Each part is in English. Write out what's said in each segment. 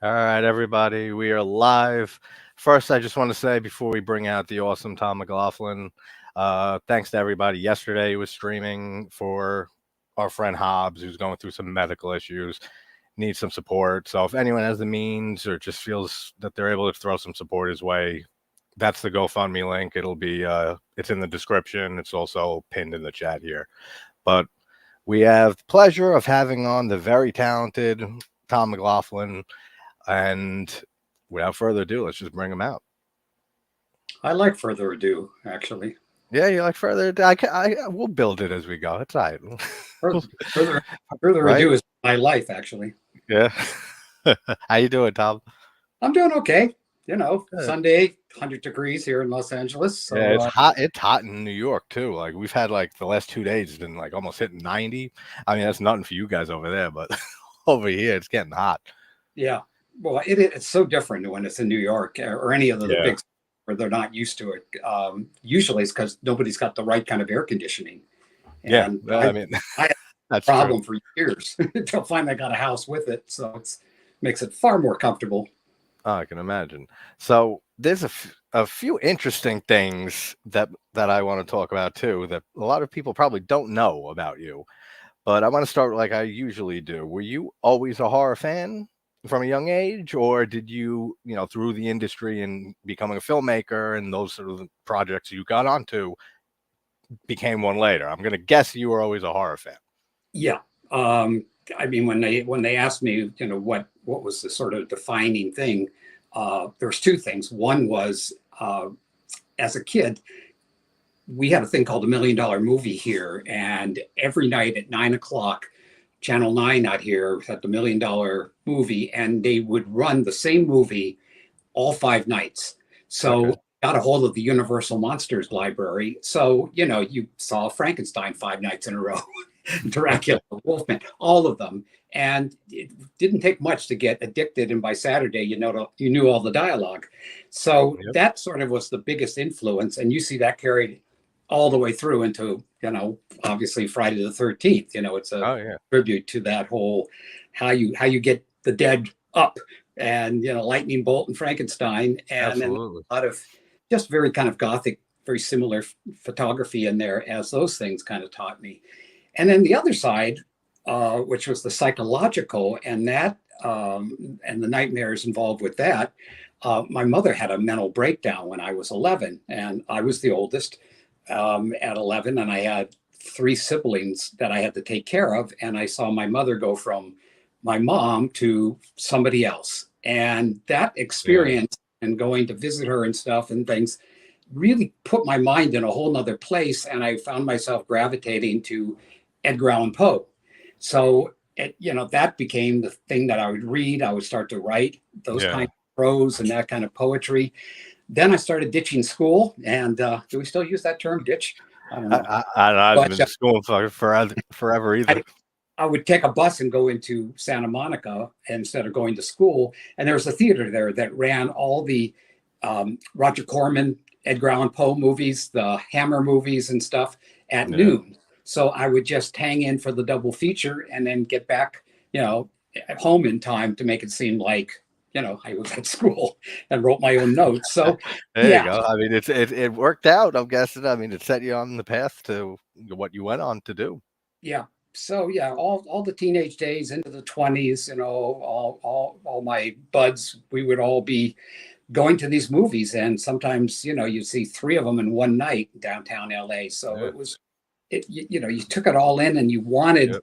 All right, everybody, we are live. First, I just want to say before we bring out the awesome Tom McLoughlin, thanks to everybody. Yesterday was streaming for our friend Hobbs, who's going through some medical issues, needs some support. So if anyone has the means or just feels that they're able to throw some support his way, that's the GoFundMe link. It'll be it's in the description. It's also pinned in the chat here. But we have the pleasure of having on the very talented Tom McLoughlin. And without further ado, let's just bring him out. I like further ado, actually. Yeah, you like further ado? We'll build it as we go. It's all right. Further Right? ado is my life, actually. Yeah. How you doing, Tom? I'm doing okay. Good. Sunday, 100 degrees here in Los Angeles. So Yeah, it's hot. It's hot in New York too. Like we've had like the last 2 days been like almost hitting 90. I mean, that's nothing for you guys over there, but over here it's getting hot. yeah. Well, it's so different when it's in New York or any of the Yeah. big where they're not used to it. Usually it's because nobody's got the right kind of air conditioning. And Yeah. I mean, I had that's a problem true. for years until finally I got a house with it. So it makes it far more comfortable. Oh, I can imagine. So there's a few interesting things that I want to talk about too that a lot of people probably don't know about you. But I want to start like I usually do. Were you always a horror fan from a young age, or did you, through the industry and becoming a filmmaker and those sort of projects you got onto, became one later? I'm going to guess you were always a horror fan. Yeah. I mean, when they asked me, what was the sort of defining thing, there's two things. One was as a kid, we had a thing called $1 Million Movie here, and every night at 9 o'clock, Channel 9 out here had the $1 Million Movie, and they would run the same movie all 5 nights. So Okay. got a hold of the Universal Monsters library. So, you saw Frankenstein 5 nights in a row, Dracula, Wolfman, all of them. And it didn't take much to get addicted. And by Saturday, you knew all the dialogue. So Yep. that sort of was the biggest influence. And you see that carried all the way through into, obviously Friday the 13th. It's a Oh yeah. tribute to that whole how you get the dead up, and lightning bolt and Frankenstein, and then Absolutely. a lot of just very kind of gothic, very similar photography in there, as those things kind of taught me. And then the other side, which was the psychological, and the nightmares involved with that. My mother had a mental breakdown when I was 11, and I was the oldest at 11, and I had three siblings that I had to take care of, and I saw my mother go from my mom to somebody else. And that Yeah. experience and going to visit her and stuff and things really put my mind in a whole nother place. And I found myself gravitating to Edgar Allan Poe. So, that became the thing that I would read. I would start to write those kind Yeah. of prose and that kind of poetry. Then I started ditching school. And do we still use that term, ditch? I don't know. I haven't But been to school for forever either. I, I would take a bus and go into Santa Monica instead of going to school. And there was a theater there that ran all the Roger Corman, Edgar Allan Poe movies, the Hammer movies and stuff at Yeah. noon. So I would just hang in for the double feature and then get back, at home in time to make it seem like, I was at school and wrote my own notes. So There you yeah, go. I mean, it worked out. I'm guessing. I mean, it set you on the path to what you went on to do. yeah. So yeah, all the teenage days into the 20s, all my buds, we would all be going to these movies, and sometimes you see three of them in one night downtown LA. So Yeah. you took it all in, and you wanted Yep.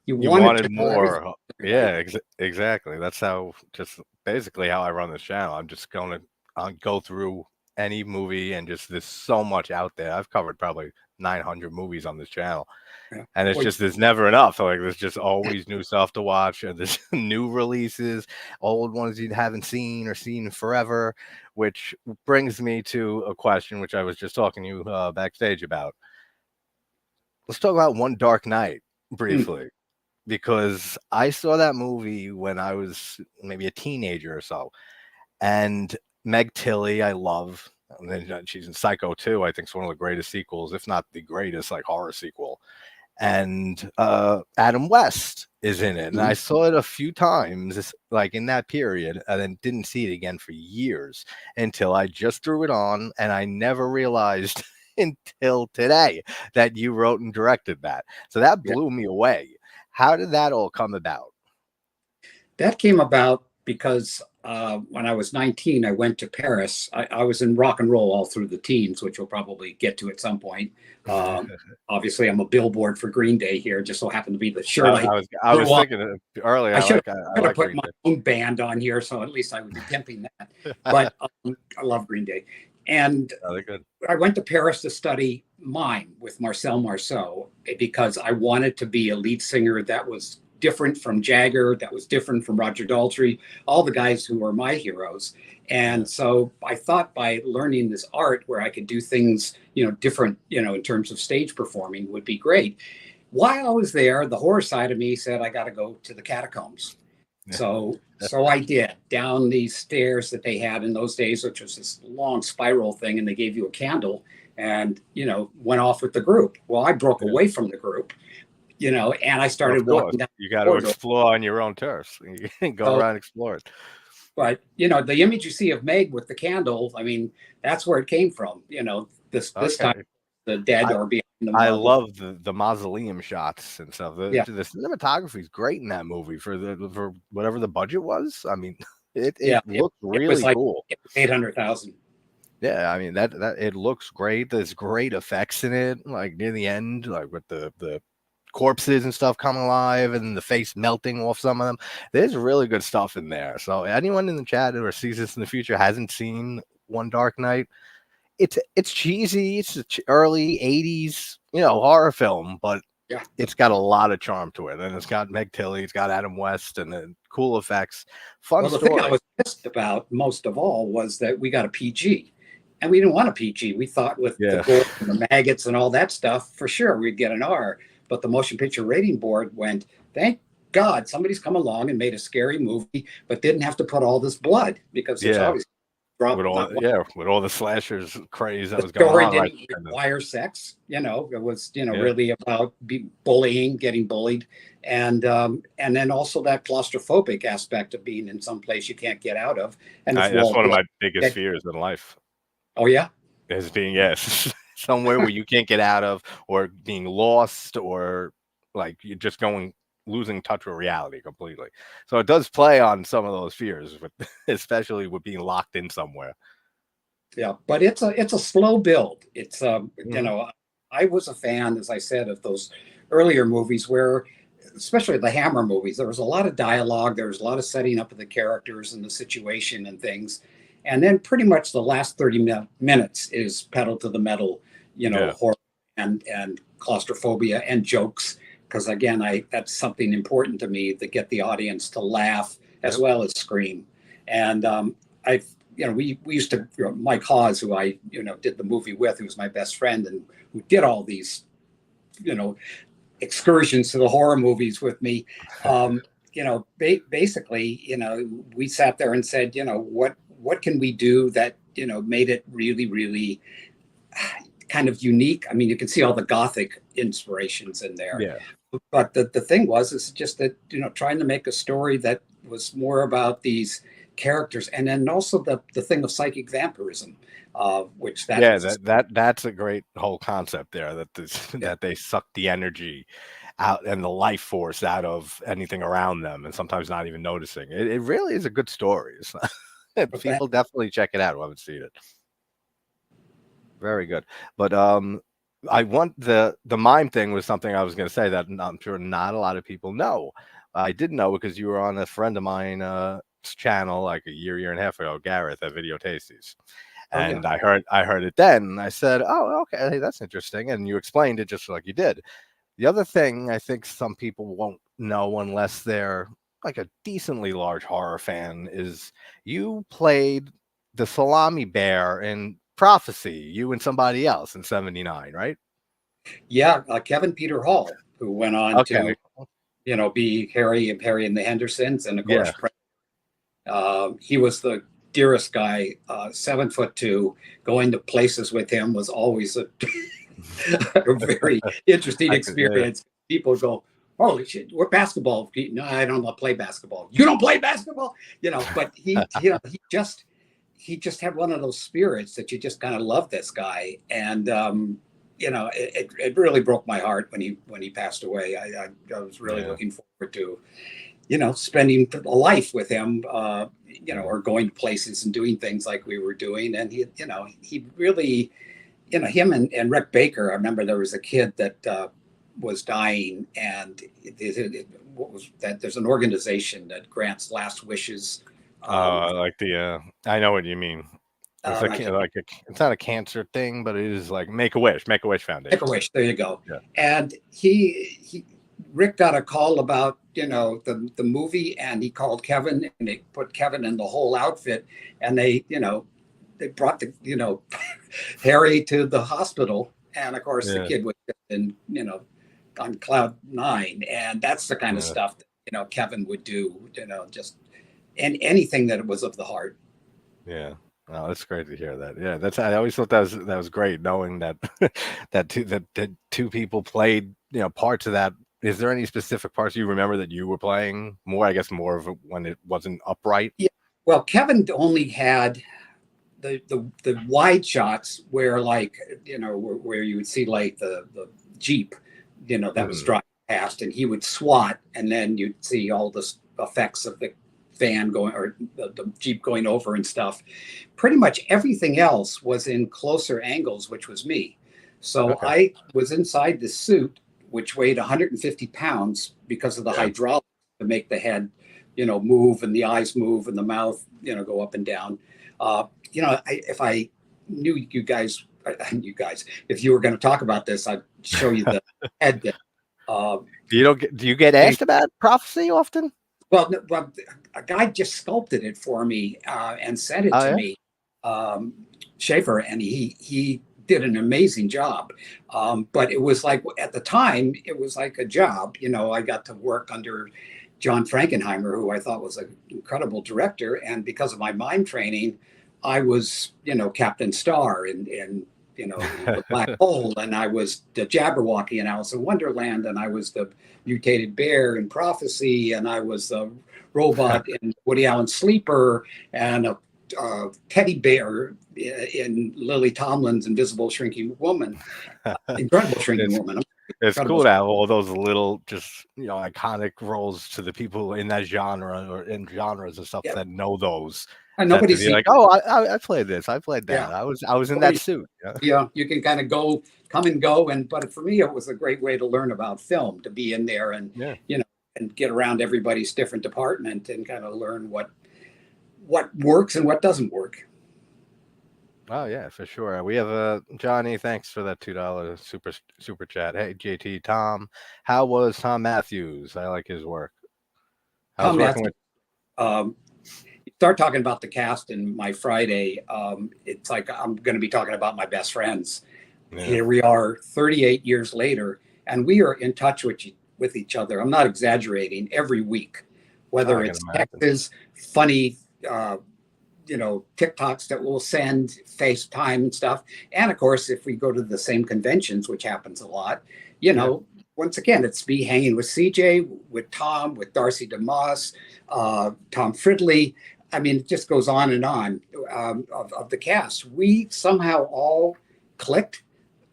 you You wanted wanted to know everything. more. Yeah, exactly. That's how just basically how I run this channel. I'm just going to go through any movie and just there's so much out there. I've covered probably 900 movies on this channel. Yeah. And it's Well, just there's never enough. Like there's just always new stuff to watch, and there's new releases, old ones you haven't seen or seen forever. Which brings me to a question which I was just talking to you backstage about. Let's talk about One Dark Night mm, briefly because I saw that movie when I was maybe a teenager or so, and Meg Tilly I love. And then she's in Psycho 2. I think it's one of the greatest sequels, if not the greatest, like horror sequel. and Adam West is in it. And I saw it a few times, like in that period, and then didn't see it again for years until I just threw it on, and I never realized until today that you wrote and directed that. So that Yeah. blew me away. How did that all come about? That came about because when I was 19, I went to Paris. I was in rock and roll all through the teens, which we'll probably get to at some point. Obviously, I'm a billboard for Green Day here. Just so happened to be the shirt I was thinking earlier. I I like put Green my Day. own band on here, so at least I would be pimping that. But I love Green Day, and Oh, they're good. I went to Paris to study mime with Marcel Marceau because I wanted to be a lead singer that was different from Jagger, that was different from Roger Daltrey, all the guys who were my heroes. And so I thought by learning this art where I could do things, different, in terms of stage performing would be great. While I was there, the horror side of me said, I got to go to the catacombs. Yeah. So I did down these stairs that they had in those days, which was this long spiral thing, and they gave you a candle and, went off with the group. Well, I broke away from the group, and I started walking down. You got to explore on your own turf. You can go around and explore it. But, the image you see of Meg with the candle, I mean, that's where it came from, this time the dead are behind the marble. I love the mausoleum shots and stuff. The cinematography is great in that movie for whatever the budget was. I mean, it looked really cool. 800,000. Yeah, I mean that it looks great. There's great effects in it, like near the end, like with the corpses and stuff coming alive and the face melting off some of them. There's really good stuff in there. So anyone in the chat or sees this in the future hasn't seen One Dark Night, it's cheesy. It's early 80s, horror film, but it's got a lot of charm to it. And it's got Meg Tilly, it's got Adam West, and then cool effects. Fun story. The thing I was pissed about most of all was that we got a PG. And we didn't want a PG. We thought with the gore and the maggots and all that stuff, for sure we'd get an R. But the Motion Picture Rating Board went, thank God somebody's come along and made a scary movie, but didn't have to put all this blood because there's always with all the slashers craze that was going on. Didn't require sex, it was really about bullying, getting bullied, and then also that claustrophobic aspect of being in some place you can't get out of. And that's one of my biggest fears in life. Oh yeah, is being somewhere where you can't get out of, or being lost, or like you're just losing touch with reality completely. So it does play on some of those fears, especially with being locked in somewhere. Yeah, but it's a slow build. It's I was a fan, as I said, of those earlier movies where, especially the Hammer movies, there was a lot of dialogue, there was a lot of setting up of the characters and the situation and things. And then pretty much the last 30 minutes is pedal to the metal, horror and claustrophobia and jokes. Because again, that's something important to me, to get the audience to laugh as well as scream. And we used to, Mike Hawes, who I did the movie with, who was my best friend and who did all these excursions to the horror movies with me. Basically, we sat there and said, what can we do that made it really, really kind of unique? I mean, you can see all the Gothic inspirations in there. Yeah. But the thing is just that, trying to make a story that was more about these characters, and then also the thing of psychic vampirism, which that's a great whole concept there, that they suck the energy out and the life force out of anything around them, and sometimes not even noticing. It really is a good story. People definitely check it out who haven't seen it. Very good. But I want the mime thing was something I was going to say that I'm sure not a lot of people know. I didn't know because you were on a friend of mine channel like a year and a half ago, Gareth at Video Tasties. And I heard it then, and I said, oh, okay, that's interesting. And you explained it just like you did. The other thing I think some people won't know unless they're like a decently large horror fan is you played the salami bear in Prophecy, you and somebody else in '79, right? Yeah, Kevin Peter Hall, who went on to be Harry and the Hendersons, and of course he was the dearest guy, 7'2". Going to places with him was always a very interesting I could, yeah, experience. People go, "Holy shit, we're basketball." No, I don't play basketball. You don't play basketball, But he just had one of those spirits that you just kind of love this guy, and it really broke my heart when he passed away. I was really yeah, looking forward to spending a life with him, yeah. or going to places and doing things like we were doing. And he really, him and Rick Baker. I remember there was a kid that was dying, and what was that? There's an organization that grants last wishes. Like I know what you mean. It's I can't it's not a cancer thing, but it is like Make a Wish Make a Foundation. wish. There you go. Yeah. And Rick got a call about the movie, and he called Kevin, and they put Kevin in the whole outfit, and they brought Harry to the hospital, and of course the Yeah. kid was in on cloud nine, and that's the kind of Yeah. stuff that Kevin would do, just and anything that was of the heart. Yeah. Oh, that's great to hear that. Yeah, I always thought that was great knowing that that two people played, parts of that. Is there any specific parts you remember that you were playing more? I guess more of it when it wasn't upright. Yeah. Well, Kevin only had the wide shots where, like, where you would see like the Jeep, that was Mhm. driving past, and he would swat, and then you'd see all the effects of the van going, or the Jeep going over and stuff. Pretty much everything else was in closer angles, which was me. So Okay. I was inside the suit, which weighed 150 pounds because of the Yeah. hydraulics to make the head, move, and the eyes move, and the mouth, go up and down. If I knew if you were going to talk about this, I'd show you the head that. Do you get asked about prophecy often? Well, a guy just sculpted it for me, and sent it Oh to yeah. me, Schaefer, and he did an amazing job. But it was like, at the time, it was like a job. I got to work under John Frankenheimer, who I thought was an incredible director, and because of my mime training, I was Captain Star and the Black Hole, and I was the Jabberwocky in Alice in Wonderland, and I was the mutated bear in Prophecy, and I was the robot in Woody Allen's Sleeper, and a teddy bear in Lily Tomlin's Invisible Shrinking Woman, Incredible Shrinking It's Woman. it's Incredible. cool to have all those little, just iconic roles to the people in that genre or in genres and stuff Yeah, that know those. and That to nobody's be seen. like, oh, I played this, I played Yeah, that, I was in that nobody. suit. Yeah. Yeah, you can kind of come and go, but for me, it was a great way to learn about film, to be in there and Yeah. and get around everybody's different department and kind of learn what works and what doesn't work. Oh yeah, for sure. We have Johnny. Thanks for that $2 super chat. Hey JT, Tom, how was Tom Matthews? I like his work. How's Tom working Matthews. with? You start talking about the cast in my Friday. It's like I'm going to be talking about my best friends. Yeah. Here we are 38 years later, and we are in touch with each other. I'm not exaggerating, every week, Oh, whether I can it's imagine. texts, funny, TikToks that we'll send, FaceTime and stuff. And of course, if we go to the same conventions, which happens a lot, Yeah. once again, it's me hanging with CJ, with Tom, with Darcy DeMoss, Tom Fridley. I mean, it just goes on and on, of the cast. We somehow all clicked,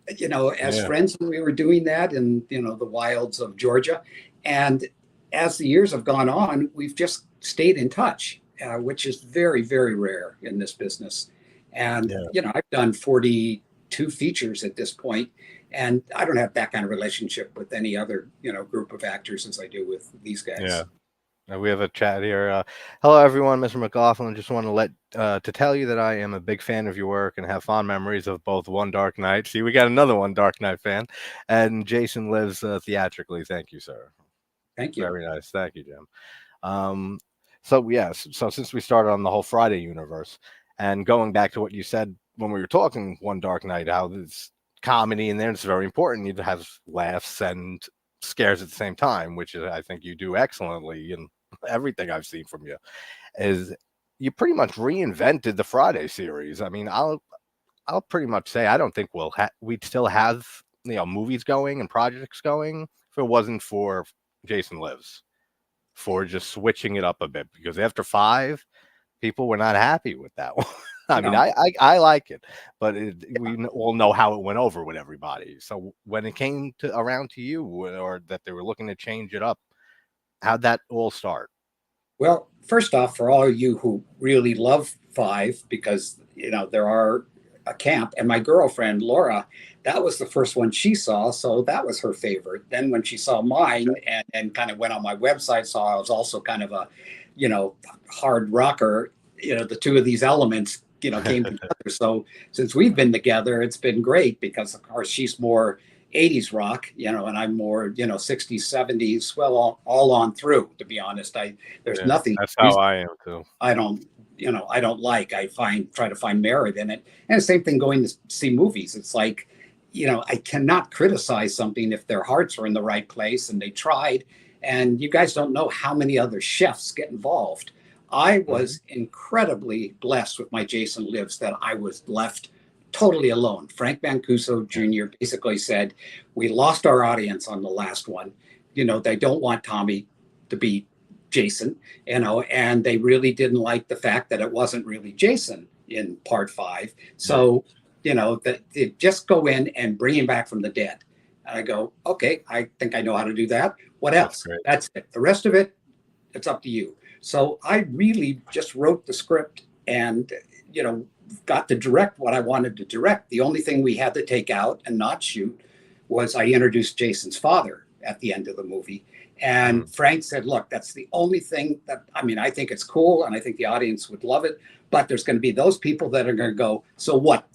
as Yeah. friends when we were doing that in, the wilds of Georgia. And as the years have gone on, we've just stayed in touch, which is very, very rare in this business. And, Yeah. I've done 42 features at this point, and I don't have that kind of relationship with any other, group of actors as I do with these Yeah. guys. We have a chat here. Hello, everyone. Mr. McLaughlin. Just want to tell you that I am a big fan of your work and have fond memories of both One Dark Night. See, we got another One Dark Night fan, and Jason lives theatrically. Thank you, sir. Thank you. Very nice. Thank you, Jim. So yes, so since we started on the whole Friday universe, and going back to what you said when we were talking One Dark Night, how this comedy in there is very important. You have laughs and scares at the same time, which is, I think you do excellently in everything I've seen from you. Is you pretty much reinvented the Friday series. I mean, I'll pretty much say I don't think we'd still have movies going and projects going if it wasn't for Jason Lives, for just switching it up a bit, because after 5, people were not happy with that one. I mean, No. I like it, but we all know how it went over with everybody. So when it came around to you, or that they were looking to change it up, how'd that all start? Well, first off, for all of you who really love 5, because there are a camp, and my girlfriend Laura, that was the first one she saw, so that was her favorite. Then when she saw mine and kind of went on my website, saw I was also kind of a, hard rocker. The two of these elements, came together. So since we've been together, it's been great because, of course, she's more 80s rock, and I'm more, 60s, 70s, well, all on through, to be honest. There's nothing. That's how I am too. I don't like. Try to find merit in it. And the same thing going to see movies. It's like, I cannot criticize something if their hearts are in the right place and they tried. And you guys don't know how many other chefs get involved. I was incredibly blessed with my Jason Lives that I was left totally alone. Frank Mancuso Jr. basically said, we lost our audience on the last one. They don't want Tommy to be Jason, and they really didn't like the fact that it wasn't really Jason in part 5. So, that they just go in and bring him back from the dead. And I go, okay, I think I know how to do that. What else? That's it. The rest of it, it's up to you. So I really just wrote the script and, got to direct what I wanted to direct. The only thing we had to take out and not shoot was I introduced Jason's father at the end of the movie. And Frank said, look, that's the only thing that, I think it's cool and I think the audience would love it, but there's going to be those people that are going to go, so what?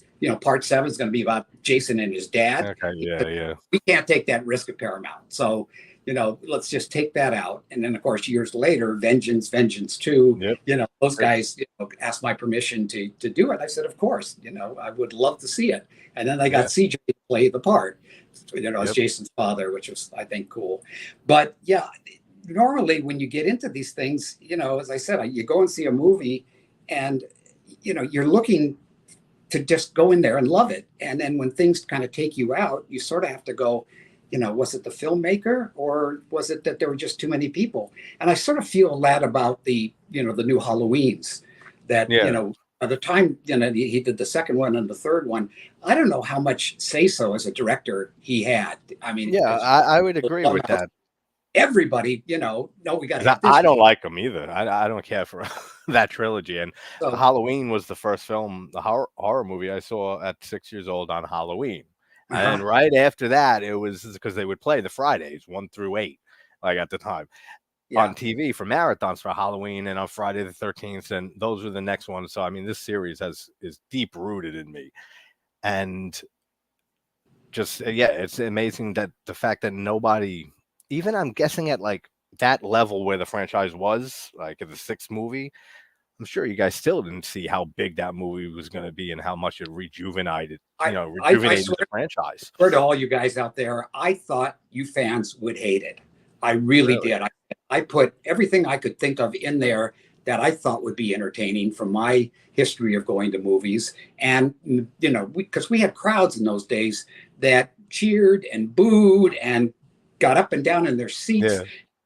Part 7 is going to be about Jason and his dad. Okay, yeah. We can't take that risk at Paramount. So, let's just take that out. And then, of course, years later, Vengeance 2, those guys asked my permission to do it. I said, of course, I would love to see it. And then I got CJ to play the part, as Jason's father, which was, I think, cool. But yeah, normally when you get into these things, as I said, you go and see a movie and, you're looking to just go in there and love it. And then when things kind of take you out, you sort of have to go, was it the filmmaker or was it that there were just too many people? And I sort of feel that about the new Halloweens that, by the time, he did the second one and the third one, I don't know how much say-so as a director he had. I would agree with that. Everybody, no, we got to. I don't like them either. I don't care for that trilogy. And Halloween was the first film, the horror movie I saw at 6 years old on Halloween. And right after that, it was because they would play the Fridays 1 through 8, like at the time, on TV for marathons for Halloween and on Friday the 13th. And those were the next ones. So, this series is deep rooted in me. And just, it's amazing that the fact that nobody, even I'm guessing at like that level where the franchise was, like in the 6th movie, I'm sure you guys still didn't see how big that movie was going to be and how much it rejuvenated the franchise. I swear to all you guys out there, I thought you fans would hate it. I really did. I put everything I could think of in there that I thought would be entertaining from my history of going to movies. And, because we had crowds in those days that cheered and booed and got up and down in their seats.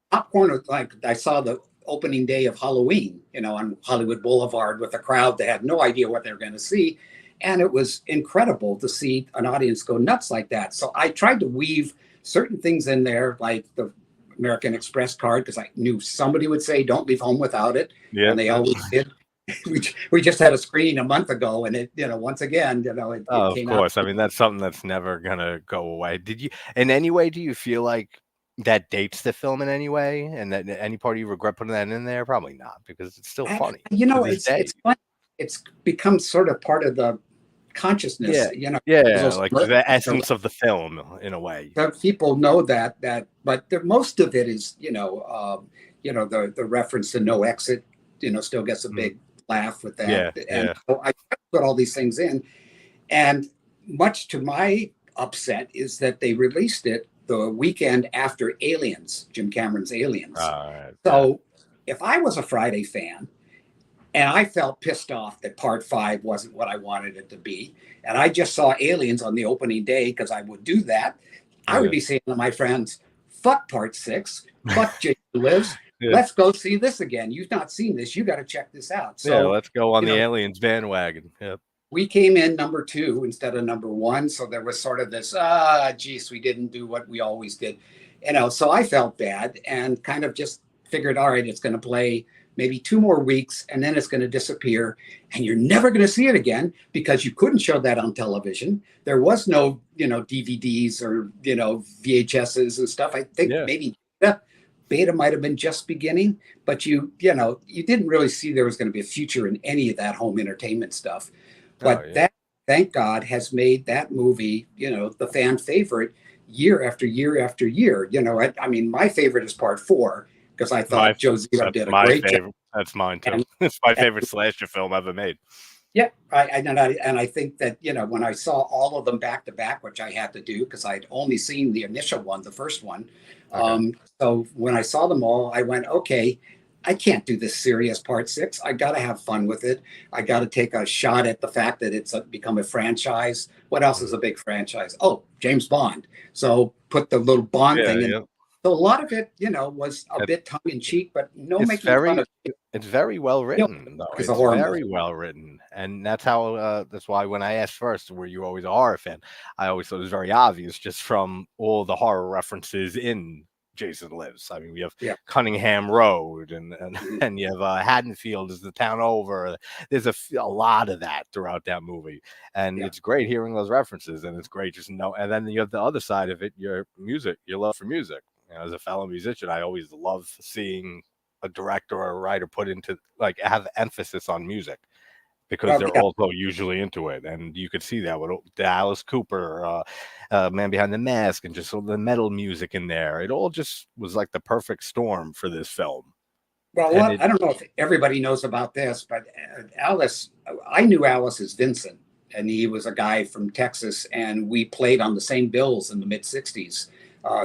Popcorn, like I saw the opening day of Halloween, on Hollywood Boulevard with a crowd that had no idea what they were going to see. And it was incredible to see an audience go nuts like that. So I tried to weave certain things in there, like the American Express card, because I knew somebody would say, don't leave home without it. And they always did. We just had a screening a month ago and it, once again, it came of course. Out. That's something that's never going to go away. Did you, in any way, do you feel like that dates the film in any way, and that any part of you regret putting that in there? Probably not, because it's still funny. It's fun. It's become sort of part of the consciousness. Like the essence of the film in a way. People know that, but most of it is, the reference to No Exit, still gets a big laugh with that. So I put all these things in, and much to my upset is that they released it the weekend after Aliens, Jim Cameron's Aliens. So if I was a Friday fan, And I felt pissed off that part 5 wasn't what I wanted it to be. And I just saw Aliens on the opening day because I would do that. I would Yeah. be saying to my friends, fuck part 6, fuck Jason Lives. Yeah. Let's go see this again. You've not seen this. You got to check this out. Yeah, So, let's go on the Aliens bandwagon. Yep. we came in number 2 instead of number 1. So there was sort of this, geez, we didn't do what we always did. So I felt bad and kind of just figured, all right, it's going to play maybe 2 more weeks and then it's going to disappear and you're never going to see it again because you couldn't show that on television. There was no, DVDs or, VHSs and stuff. I think maybe beta might have been just beginning, but you didn't really see there was going to be a future in any of that home entertainment stuff. But that, thank God, has made that movie, the fan favorite year after year after year. I mean, my favorite is part 4 because I thought Joe Zero did a great job. That's mine too. It's my favorite slasher film ever made. Yeah, I think that when I saw all of them back to back, which I had to do because I'd only seen the initial one, the first one. Okay. So when I saw them all, I went, okay, I can't do this serious part 6. I got to have fun with it. I got to take a shot at the fact that it's become a franchise. What else is a big franchise? Oh, James Bond. So put the little Bond thing in. So a lot of it, was a bit tongue in cheek, but making fun of it. It's very well written, though. It's very well written, and that's how. That's why when I asked first, were you always a horror fan? I always thought it was very obvious, just from all the horror references in Jason Lives. I mean, we have Cunningham Road, and you have Haddonfield is the town over. There's a lot of that throughout that movie, and it's great hearing those references, and it's great just know. And then you have the other side of it, your music, your love for music. As a fellow musician, I always love seeing a director or a writer put into have emphasis on music because they're also usually into it, and you could see that with Alice Cooper, Man Behind the Mask, and just all the metal music in there. It all just was like the perfect storm for this film. Well, I don't know if everybody knows about this, but I knew Alice as Vincent, and he was a guy from Texas, and we played on the same bills in the mid '60s.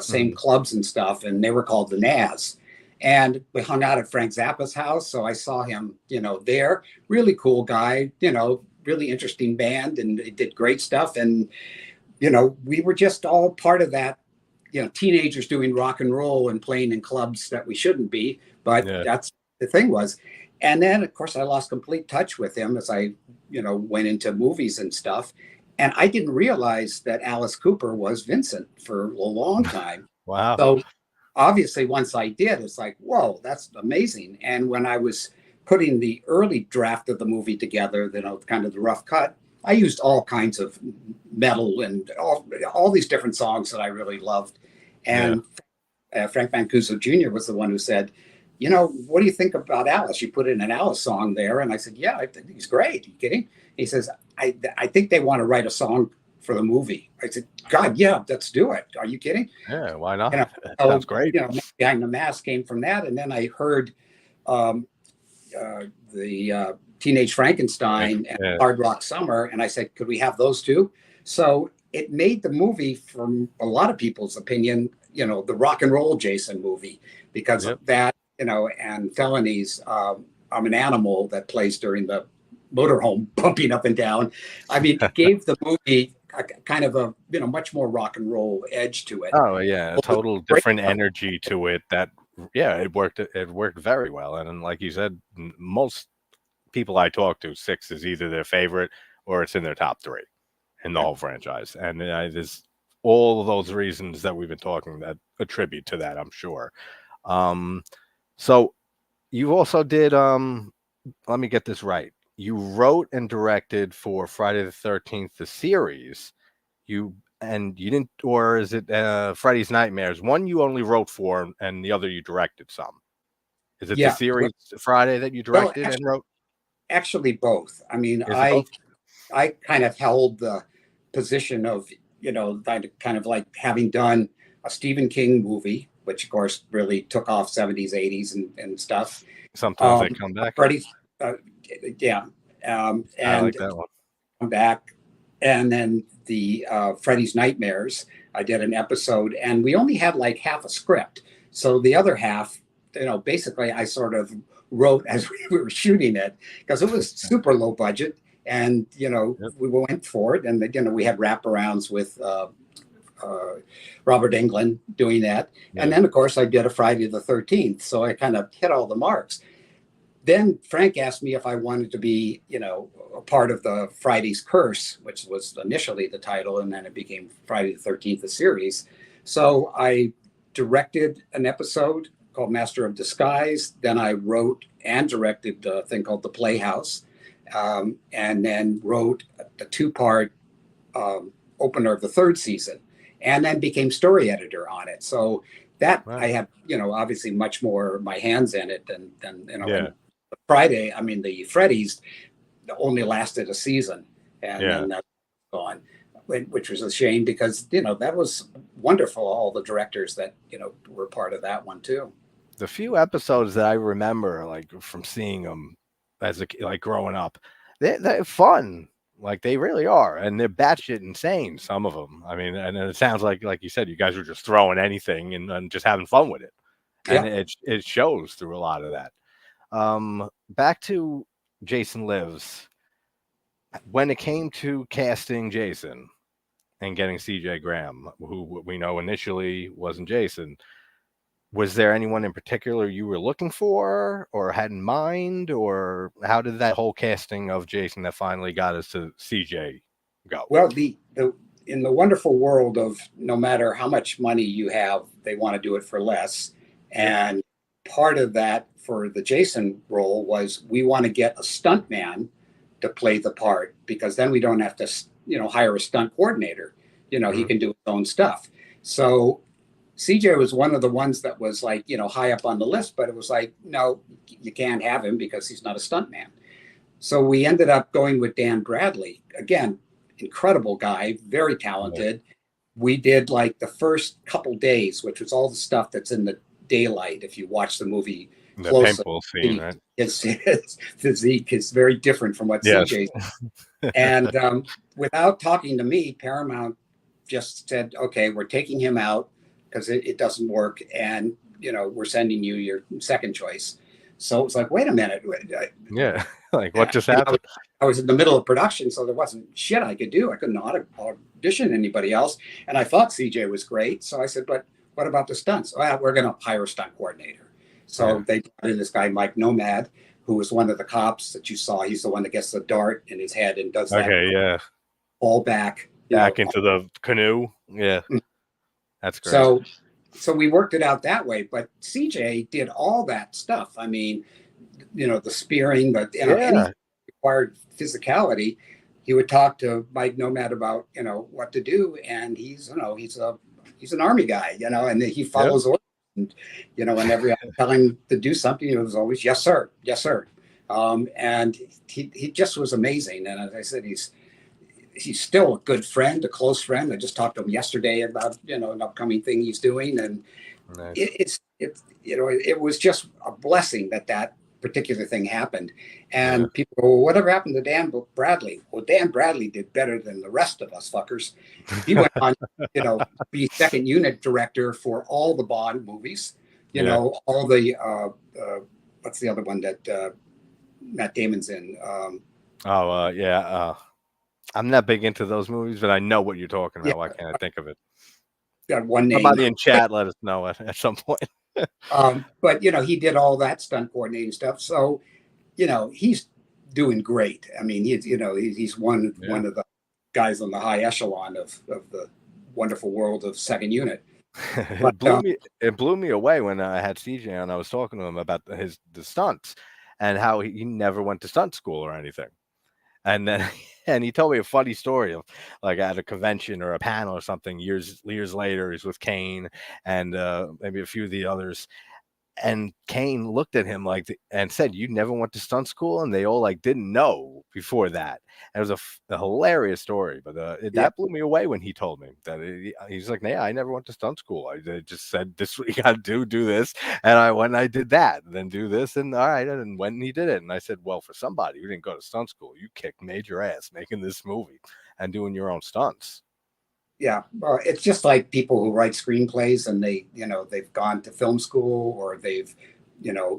Same clubs and stuff, and they were called the Naz. And we hung out at Frank Zappa's house, so I saw him, there. Really cool guy, really interesting band, and it did great stuff. And we were just all part of that, teenagers doing rock and roll and playing in clubs that we shouldn't be, but that's the thing was. And then, of course, I lost complete touch with him as I, went into movies and stuff. And I didn't realize that Alice Cooper was Vincent for a long time. Wow. So obviously once I did, it's like, whoa, that's amazing. And when I was putting the early draft of the movie together, kind of the rough cut, I used all kinds of metal and all these different songs that I really loved. And Frank Mancuso Jr. was the one who said, what do you think about Alice? You put in an Alice song there. And I said, yeah, I think he's great. Are you kidding? He says, I think they want to write a song for the movie. I said, God, yeah, let's do it. Are you kidding? Yeah, why not? Sounds great. Behind the Mask came from that. And then I heard the Teenage Frankenstein and Hard Rock Summer. And I said, could we have those two? So it made the movie, from a lot of people's opinion, the rock and roll Jason movie because of that, and Felonies. I'm an Animal that plays during the motorhome bumping up and down. I mean, it gave the movie kind of a much more rock and roll edge to it. Oh yeah, a total different energy to it. That it worked. It worked very well. And like you said, most people I talk to, 6 is either their favorite or it's in their top 3 in the whole franchise. And there's all of those reasons that we've been talking that attribute to that, I'm sure. So you also did. Let me get this right. You wrote and directed for Friday the 13th, the series. You didn't, or is it Freddy's Nightmares? One you only wrote for, and the other you directed some. Is it the series Friday that you directed and wrote? Actually, both. I mean, I kind of held the position of kind of like having done a Stephen King movie, which of course really took off 70s, 80s, and stuff. Sometimes they come back. Freddy's. And I like that one. Come back, and then the Freddy's Nightmares. I did an episode, and we only had like half a script, so the other half, basically, I sort of wrote as we were shooting it, because it was super low budget. And, Yep. we went for it. And, we had wraparounds with Robert Englund doing that. Yeah. And then, of course, I did a Friday the 13th. So I kind of hit all the marks. Then Frank asked me if I wanted to be, a part of the Friday's Curse, which was initially the title, and then it became Friday the 13th, the series. So I directed an episode called Master of Disguise. Then I wrote and directed a thing called The Playhouse, and then wrote the two-part opener of the third season, and then became story editor on it. So that I have, obviously much more my hands in it than Yeah. Friday, the Freddy's only lasted a season, and then that's gone, which was a shame, because that was wonderful. All the directors that were part of that one too. The few episodes that I remember, like from seeing them as like growing up, they're fun. Like they really are, and they're batshit insane. Some of them. I mean, and it sounds like you said, you guys were just throwing anything and just having fun with it, and it shows through a lot of that. Back to Jason Lives. When it came to casting Jason and getting CJ Graham, who we know initially wasn't Jason, was there anyone in particular you were looking for or had in mind, or how did that whole casting of Jason that finally got us to CJ go? Well, the in the wonderful world of no matter how much money you have, they want to do it for less. And part of that for the Jason role was we want to get a stuntman to play the part, because then we don't have to, hire a stunt coordinator. He can do his own stuff. So CJ was one of the ones that was like, high up on the list, but it was like, no, you can't have him because he's not a stuntman. So we ended up going with Dan Bradley. Again, incredible guy, very talented. We did like the first couple days, which was all the stuff that's in the daylight. If you watch the movie closely, paintball scene, right? His physique is very different from what CJ. And without talking to me, Paramount just said, okay, we're taking him out because it doesn't work, and we're sending you your second choice. So it was like, wait a minute. Like what just happened? I was in the middle of production, so there wasn't shit I could do. I couldn't audition anybody else. And I thought CJ was great. So I said, but what about the stunts? Well, we're going to hire a stunt coordinator. So they brought in this guy, Mike Nomad, who was one of the cops that you saw. He's the one that gets the dart in his head and does that. Fall back. Back into the canoe. Yeah. That's great. So we worked it out that way. But CJ did all that stuff. I mean, the spearing, any required physicality. He would talk to Mike Nomad about, what to do. And he's an army guy, and he follows orders. And, whenever I tell him to do something, it was always, yes, sir. Yes, sir. And he just was amazing. And as I said, he's still a good friend, a close friend. I just talked to him yesterday about, an upcoming thing he's doing. And it was just a blessing that particular thing happened. And people go, well, whatever happened to Dan Bradley? Well, Dan Bradley did better than the rest of us fuckers. He went on, to be second unit director for all the Bond movies, all the, what's the other one that Matt Damon's in? I'm not big into those movies, but I know what you're talking about. Why can't I think of it? Got one name. Somebody in chat, let us know at some point. But he did all that stunt coordinating stuff. So, he's doing great. I mean, he's one of the guys on the high echelon of the wonderful world of second unit. But, it blew me away when I had CJ and I was talking to him about the stunts and how he never went to stunt school or anything. And then he told me a funny story of like at a convention or a panel or something years later. He's with Kane and maybe a few of the others. And Kane looked at him and said, "You never went to stunt school?" And they all didn't know before that. And it was a hilarious story, but that blew me away when he told me that he's like, "Yeah, I never went to stunt school. I just said this is what you got to do this, and I went and I did that, and then do this, and all right, and when he did it, and I said, well, for somebody who didn't go to stunt school, you kicked major ass making this movie and doing your own stunts." Yeah, well, it's just like people who write screenplays and they've gone to film school or they've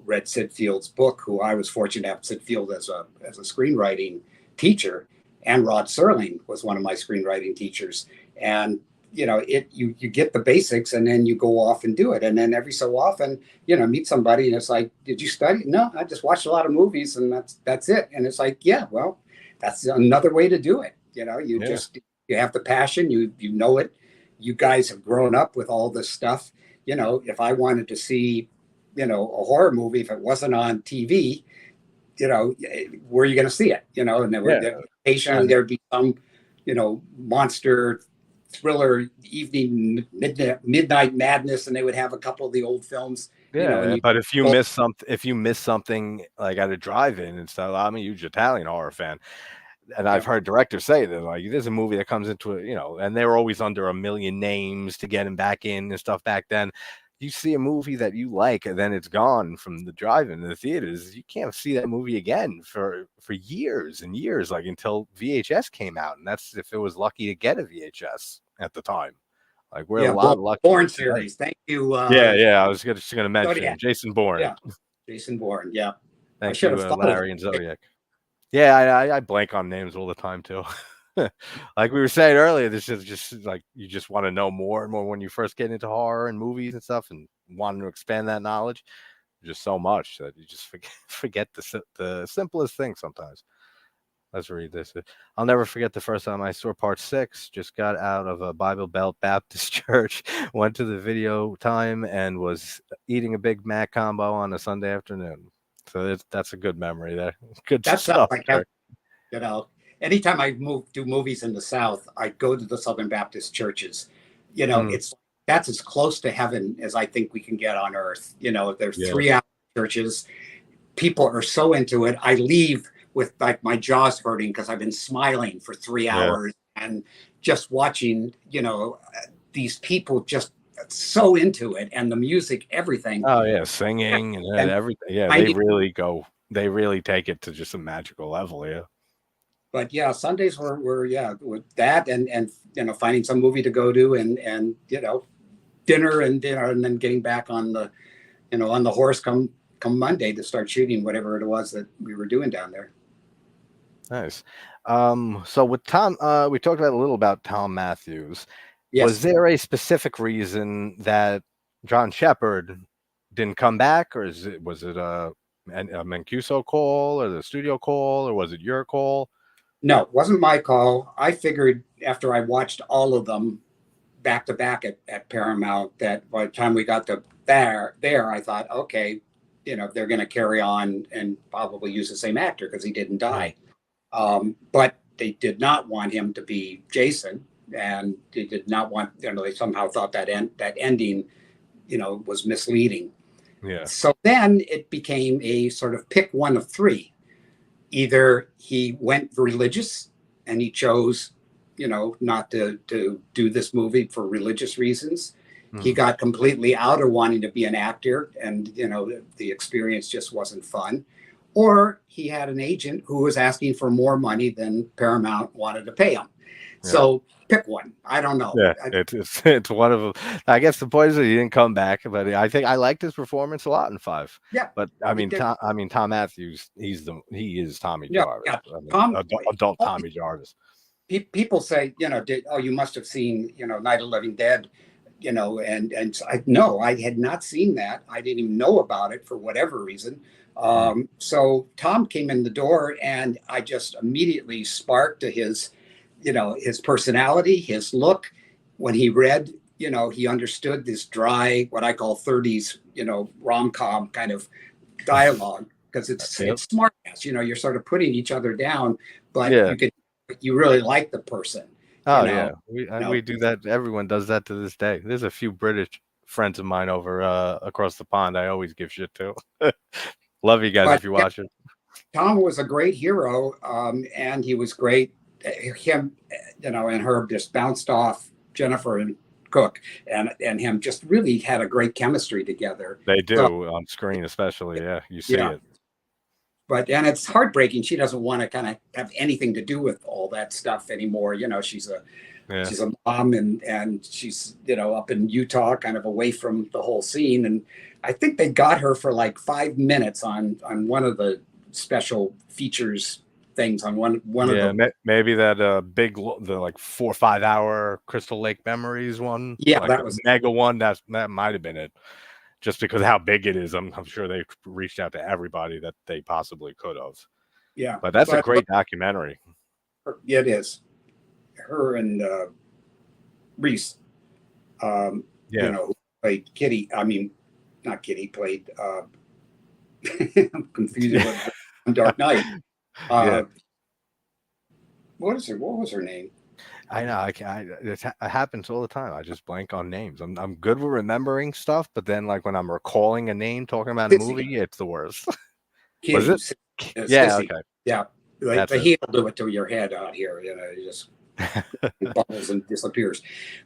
read Sid Field's book, who I was fortunate to have Sid Field as a screenwriting teacher, and Rod Serling was one of my screenwriting teachers. And you get the basics, and then you go off and do it. And then every so often, meet somebody, and it's like, did you study? No, I just watched a lot of movies, and that's it. And it's like, yeah, well, that's another way to do it. You have the passion, you know it. You guys have grown up with all this stuff. If I wanted to see, a horror movie, if it wasn't on TV, where are you going to see it? And then occasionally there'd be some, monster thriller evening, midnight madness, and they would have a couple of the old films. But if you miss something like at a drive-in and stuff, I'm a huge Italian horror fan. And I've heard directors say that, like, there's a movie that comes into it, and they were always under a million names to get them back in and stuff back then. You see a movie that you like, and then it's gone from the drive-in to the theaters. You can't see that movie again for years and years, like until VHS came out, and that's if it was lucky to get a VHS at the time. Like we're a lot lucky. Bourne series, thank you. I was just gonna mention Jason Bourne. Yeah, Jason Bourne. Yeah, thank you, Larry and Zodiac. Yeah, I blank on names all the time too. Like we were saying earlier, this is just like you just want to know more and more when you first get into horror and movies and stuff, and wanting to expand that knowledge. Just so much that you just forget the simplest thing sometimes. Let's read this. I'll never forget the first time I saw Part 6. Just got out of a Bible Belt Baptist church, went to the video time, and was eating a Big Mac combo on a Sunday afternoon. So that's a good memory there. Good stuff. Anytime I do movies in the South, I go to the Southern Baptist churches. That's as close to heaven as I think we can get on earth. There's 3-hour churches. People are so into it. I leave with like my jaws hurting because I've been smiling for 3 hours and just watching, these people just so into it, and the music, everything. Oh yeah, singing and everything. Yeah, they really take it to just a magical level. Yeah. But yeah, Sundays were with that and finding some movie to go to and dinner and then getting back on the on the horse come Monday to start shooting whatever it was that we were doing down there. Nice. So with Tom, we talked a little about Tom Matthews. Yes. Was there a specific reason that John Shepard didn't come back, or was it a Mancuso call or the studio call, or was it your call? No, it wasn't my call. I figured after I watched all of them back to back at Paramount that by the time we got to there, I thought, okay, they're going to carry on and probably use the same actor because he didn't die. But they did not want him to be Jason, and they did not want, they somehow thought that ending, was misleading. Yeah. So then it became a sort of pick one of three. Either he went religious and he chose, not to do this movie for religious reasons. Mm-hmm. He got completely out of wanting to be an actor, and, the experience just wasn't fun. Or he had an agent who was asking for more money than Paramount wanted to pay him. Yeah. So pick one. I don't know. Yeah, it's one of them. I guess the point is that he didn't come back, but I think I liked his performance a lot in 5. Yeah, but Tom Matthews, he is Tommy Jarvis. Yeah. Adult Tommy Jarvis. People say, you must have seen, Night of the Living Dead, and no, I had not seen that. I didn't even know about it for whatever reason. So Tom came in the door, and I just immediately sparked to his personality, his look. When he read, he understood this dry, what I call 30s, rom-com kind of dialogue, because it's smart. You're sort of putting each other down, but you really like the person. Oh yeah, we do that. Everyone does that to this day. There's a few British friends of mine over across the pond I always give shit to. Love you guys if you watch it. Tom was a great hero, and he was great. Him, and her just bounced off Jennifer and Cook, and him just really had a great chemistry together. They do on screen, especially. Yeah, you see it. and it's heartbreaking. She doesn't want to kind of have anything to do with all that stuff anymore. She's a mom, and she's up in Utah, kind of away from the whole scene. And I think they got her for like 5 minutes on one of the special features things on one of the maybe that the like 4 or 5 hour Crystal Lake Memories one. Yeah, like that was mega one. That might have been it. Just because of how big it is, I'm sure they reached out to everybody that they possibly could have. Yeah, but that's a great documentary. Yeah, it is. Her and Reese, played Kitty. I mean, not Kitty. Played. I'm confused on Dark Knight. What was her name? I know. It happens all the time. I just blank on names. I'm good with remembering stuff, but then like when I'm recalling a name, talking about a movie, it's the worst. Was it? Yeah. Okay. Yeah. Like the heat will do it to your head out here. It just bubbles and disappears.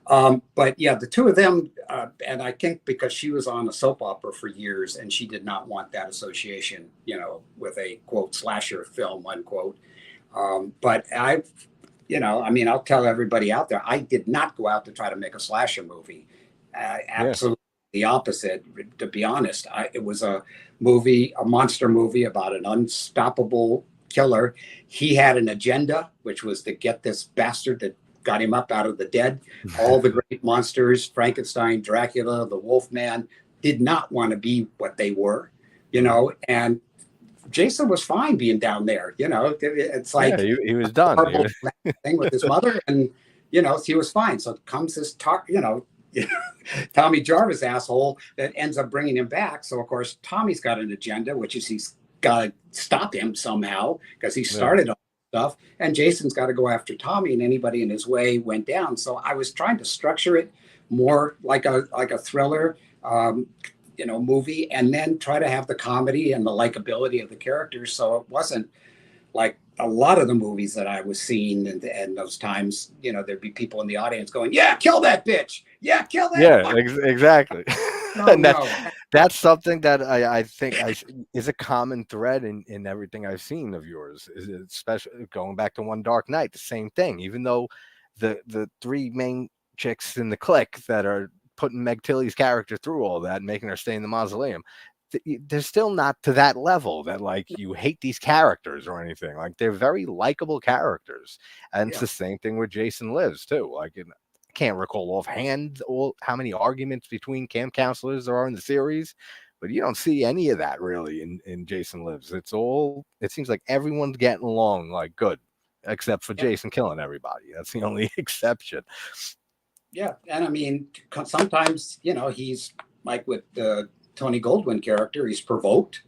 But yeah, the two of them, and I think because she was on a soap opera for years, and she did not want that association, with a quote slasher film, unquote. But I'll tell everybody out there, I did not go out to try to make a slasher movie. Absolutely the opposite, to be honest. It was a monster movie about an unstoppable killer. He had an agenda, which was to get this bastard that got him up out of the dead. All the great monsters, Frankenstein, Dracula, the Wolfman, did not want to be what they were, and Jason was fine being down there. It's like he was done thing with his mother, and he was fine. So comes this Tommy Jarvis asshole that ends up bringing him back. So of course Tommy's got an agenda, which is he's got to stop him somehow because he started all this stuff, and Jason's got to go after Tommy, and anybody in his way went down. So I was trying to structure it more like a thriller. Movie, and then try to have the comedy and the likability of the characters. So it wasn't like a lot of the movies that I was seeing, and those times, there'd be people in the audience going, "Yeah, kill that bitch! Yeah, kill that!" Yeah, exactly. And that's something that I think is a common thread in everything I've seen of yours. Is especially going back to One Dark Night, the same thing. Even though the three main chicks in the clique that are putting Meg Tilly's character through all that and making her stay in the mausoleum, they're still not to that level that like you hate these characters or anything. Like they're very likable characters, and it's the same thing with Jason Lives too. Like I can't recall offhand how many arguments between camp counselors there are in the series, but you don't see any of that really in Jason Lives. It seems like everyone's getting along like good, except for Jason killing everybody. That's the only exception. Yeah, and I mean, sometimes he's like with the Tony Goldwyn character. He's provoked.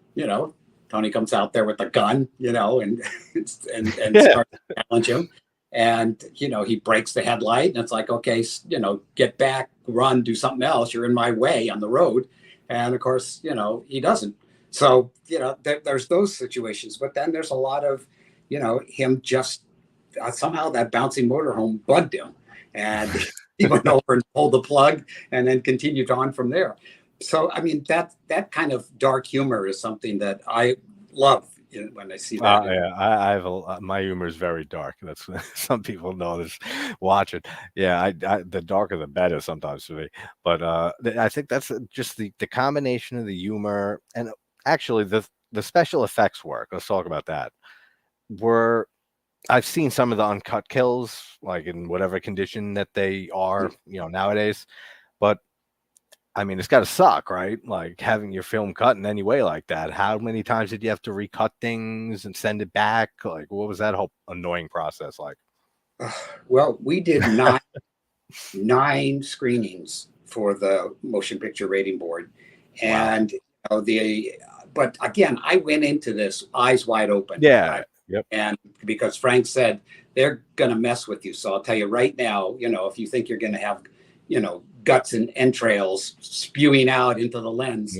Tony comes out there with a gun. And starts to challenge him, and he breaks the headlight, and it's like, okay, get back, run, do something else. You're in my way on the road, and of course, he doesn't. So there's those situations, but then there's a lot of him just somehow that bouncing motorhome bugged him, and he went over and pulled the plug and then continued on from there. So, I mean, that kind of dark humor is something that I love when I see that. I have my humor is very dark. That's some people know this. Watch it. Yeah, the darker the better sometimes for me. But I think that's just the combination of the humor and actually the special effects work. Let's talk about that. I've seen some of the uncut kills, like in whatever condition that they are, nowadays. But I mean, it's got to suck, right? Like having your film cut in any way like that. How many times did you have to recut things and send it back? Like, what was that whole annoying process like? Well, we did 9 screenings for the Motion Picture Rating Board, and but again, I went into this eyes wide open. Yeah. Right? Yep. And because Frank said they're going to mess with you. So I'll tell you right now, if you think you're going to have, guts and entrails spewing out into the lens,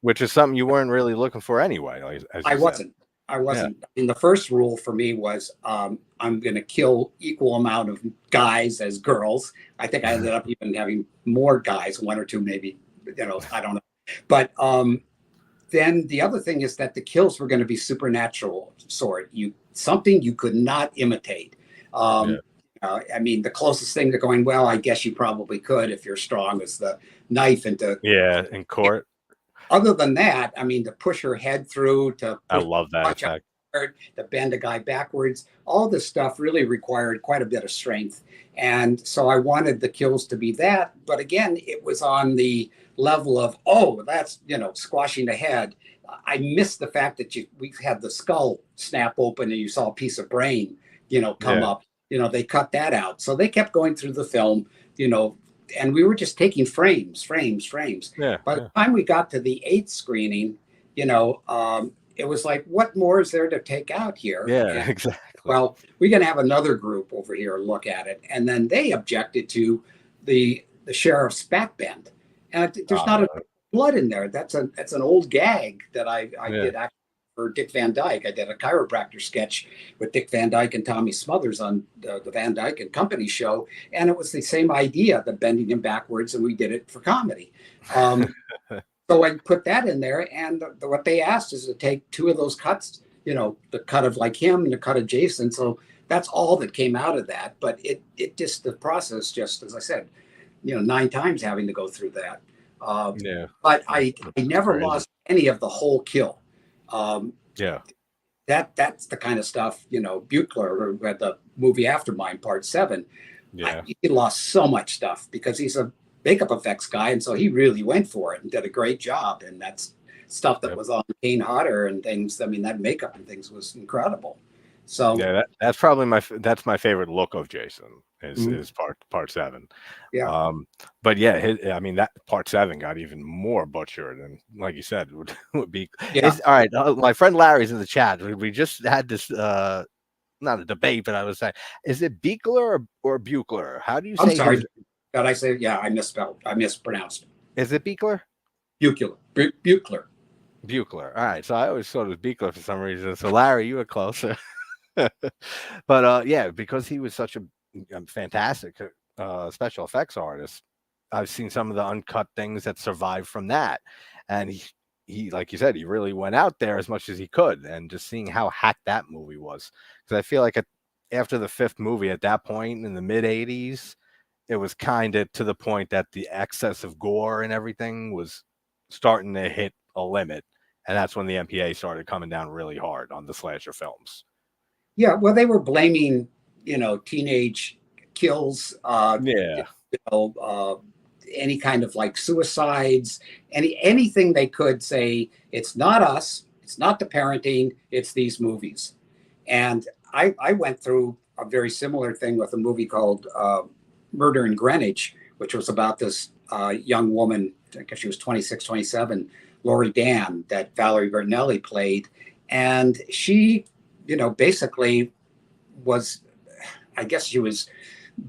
which is something you weren't really looking for anyway. I wasn't. Yeah. And the first rule for me was I'm going to kill equal amount of guys as girls. I think I ended up even having more guys, 1 or 2 maybe. I don't know. But then the other thing is that the kills were going to be supernatural sort. Something you could not imitate. Yeah. I mean, the closest thing to going, well, I guess you probably could if you're strong, is the knife into. Yeah, in court. Other than that, I mean, to push her head through, to I push, love that effect. to bend a guy backwards, all this stuff really required quite a bit of strength. And so I wanted the kills to be that. But again, it was on the level of, oh, that's, squashing the head. I missed the fact that we had the skull snap open and you saw a piece of brain, come up. They cut that out. So they kept going through the film, and we were just taking frames. Yeah. By the time we got to the 8th screening, it was like, what more is there to take out here? Yeah, and, exactly. Well, we're going to have another group over here look at it. And then they objected to the sheriff's backbend. And there's not a blood in there. That's an old gag that I did actually for Dick Van Dyke. I did a chiropractor sketch with Dick Van Dyke and Tommy Smothers on the Van Dyke and Company show. And it was the same idea, the bending him backwards, and we did it for comedy. So I put that in there, and what they asked is to take 2 of those cuts, the cut of like him and the cut of Jason. So that's all that came out of that. But it just, the process, just as I said, 9 times having to go through that. But I never lost any of the whole kill. That's the kind of stuff, Buchler, who had the movie After Mine, Part 7. He lost so much stuff because he's a makeup effects guy, and so he really went for it and did a great job. And that's stuff that was on Kane Hodder and things. I mean, that makeup and things was incredible. So that's probably my favorite look of Jason is part 7. But that part 7 got even more butchered, and like you said, would be all right. My friend Larry's in the chat. We just had this not a debate, but I was saying, is it Buechler or Buechler? How do you say? I'm sorry. Did I say? Yeah, I misspelled. I mispronounced. Is it Buechler? Buechler. Buechler. All right. So I always thought it was Buechler for some reason. So Larry, you were closer. But because he was such a fantastic special effects artist, I've seen some of the uncut things that survived from that, and he like you said, he really went out there as much as he could, and just seeing how hacked that movie was, because I feel like after the 5th movie, at that point in the mid 80s, it was kind of to the point that the excess of gore and everything was starting to hit a limit, and that's when the MPA started coming down really hard on the slasher films. Yeah, well, they were blaming, teenage kills, any kind of like suicides, anything they could say, it's not us, it's not the parenting, it's these movies. And I went through a very similar thing with a movie called Murder in Greenwich, which was about this young woman, I guess she was 26, 27, Lori Dan, that Valerie Bertinelli played. And she, basically was, I guess she was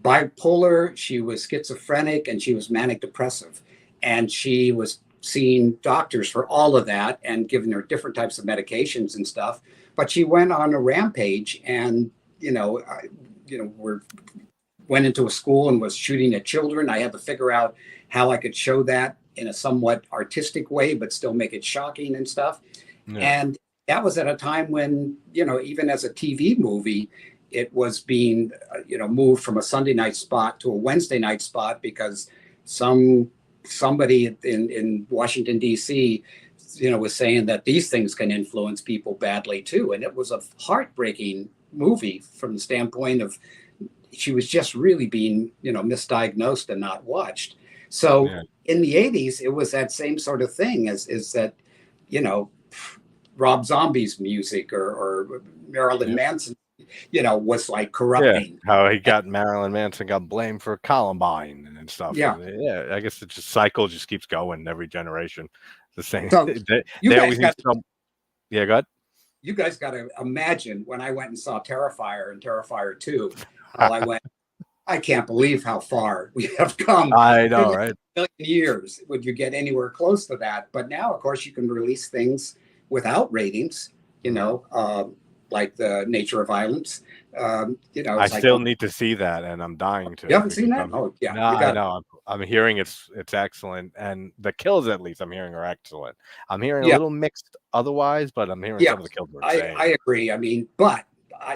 bipolar, she was schizophrenic, and she was manic depressive. And she was seeing doctors for all of that and giving her different types of medications and stuff. But she went on a rampage and, went into a school and was shooting at children. I had to figure out how I could show that in a somewhat artistic way, but still make it shocking and stuff. And that was at a time when, even as a TV movie, it was being, moved from a Sunday night spot to a Wednesday night spot because somebody in Washington, D.C., was saying that these things can influence people badly too. And it was a heartbreaking movie from the standpoint of she was just really being, misdiagnosed and not watched. So in the 80s, it was that same sort of thing is that, Rob Zombie's music or Marilyn Manson, was like corrupting. How he got Marilyn Manson got blamed for Columbine and stuff. I guess it just cycle just keeps going every generation. The same. So they always need some. Yeah, go ahead. You guys got to imagine when I went and saw Terrifier and Terrifier 2, how I went, I can't believe how far we have come. I know, right? A million years would you get anywhere close to that? But now, of course, you can release things without ratings, like the nature of violence. I It's like, still oh, need to see that, and I'm dying you to haven't because seen that? Oh yeah, no, you I got. know. I'm hearing it's excellent, and the kills at least I'm hearing are excellent. I'm hearing a Yeah, little mixed otherwise, but I'm hearing yeah, some of the kills are I insane. agree. I mean, but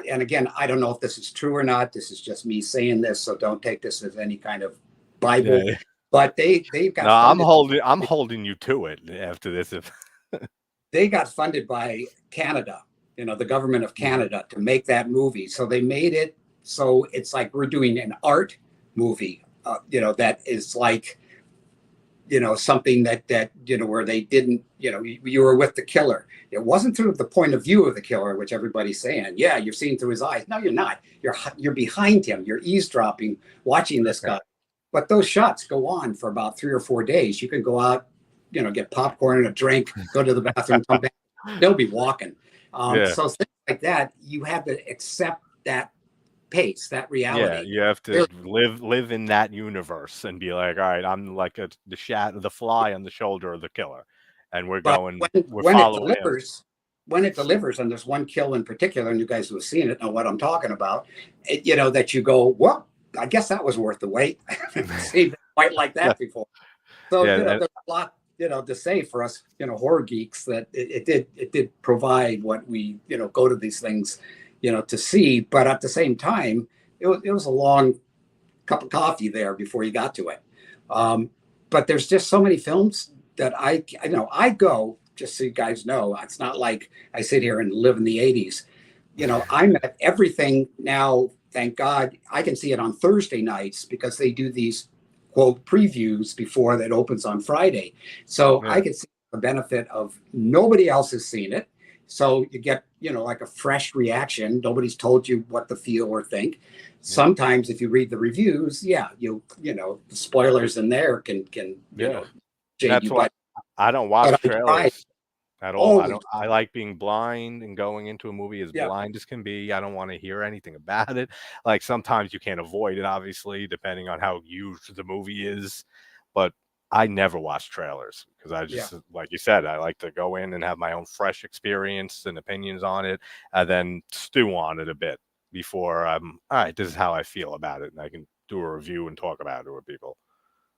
and again, I don't know if this is true or not. This is just me saying this, so don't take this as any kind of Yeah, Bible. yeah. But they've No, got funded. I'm holding you to it after this. If They got funded by Canada, the government of Canada, to make that movie. So they made it so it's like we're doing an art movie, that is like, something that where they didn't, you were with the killer. It wasn't through the point of view of the killer, which everybody's saying, yeah, you're seeing through his eyes. No, you're not. You're behind him. You're eavesdropping, watching this okay. guy. But those shots go on for about 3 or 4 days. You can go out, get popcorn and a drink, go to the bathroom, come back. They'll be walking. Yeah, So things like that, you have to accept that pace, that yeah, reality. you have to There- live in that universe and be like, all right, I'm like the fly on the shoulder of the killer, and But we're when it following him. delivers, and there's one kill in particular, and you guys who have seen it know what I'm talking about. That you go, well, I guess that was worth the wait. I haven't seen it quite like that before. So Yeah, there's a lot to say for us horror geeks, that it did provide what we go to these things to see. But at the same time, it was a long cup of coffee there before you got to it. But there's just so many films that I go, just so you guys know, it's not like I sit here and live in the 80s. I'm at everything now. Thank God I can see it on Thursday nights because they do these quote previews before that opens on Friday. So yeah, I can see the benefit of nobody else has seen it. So you get, like a fresh reaction. Nobody's told you what to feel or think. yeah, Sometimes if you read the reviews, yeah, the spoilers in there can, yeah. shade That's you. why I don't watch But I try trailers at all. I always. don't. I like being blind and going into a movie as Yeah. blind as can be. I don't want to hear anything about it. Like sometimes you can't avoid it, obviously, depending on how huge the movie is. But I never watch trailers because I Yeah. just, like you said, I like to go in and have my own fresh experience and opinions on it, and then stew on it a bit before I'm all right. This is how I feel about it, and I can do a review and talk about it with people.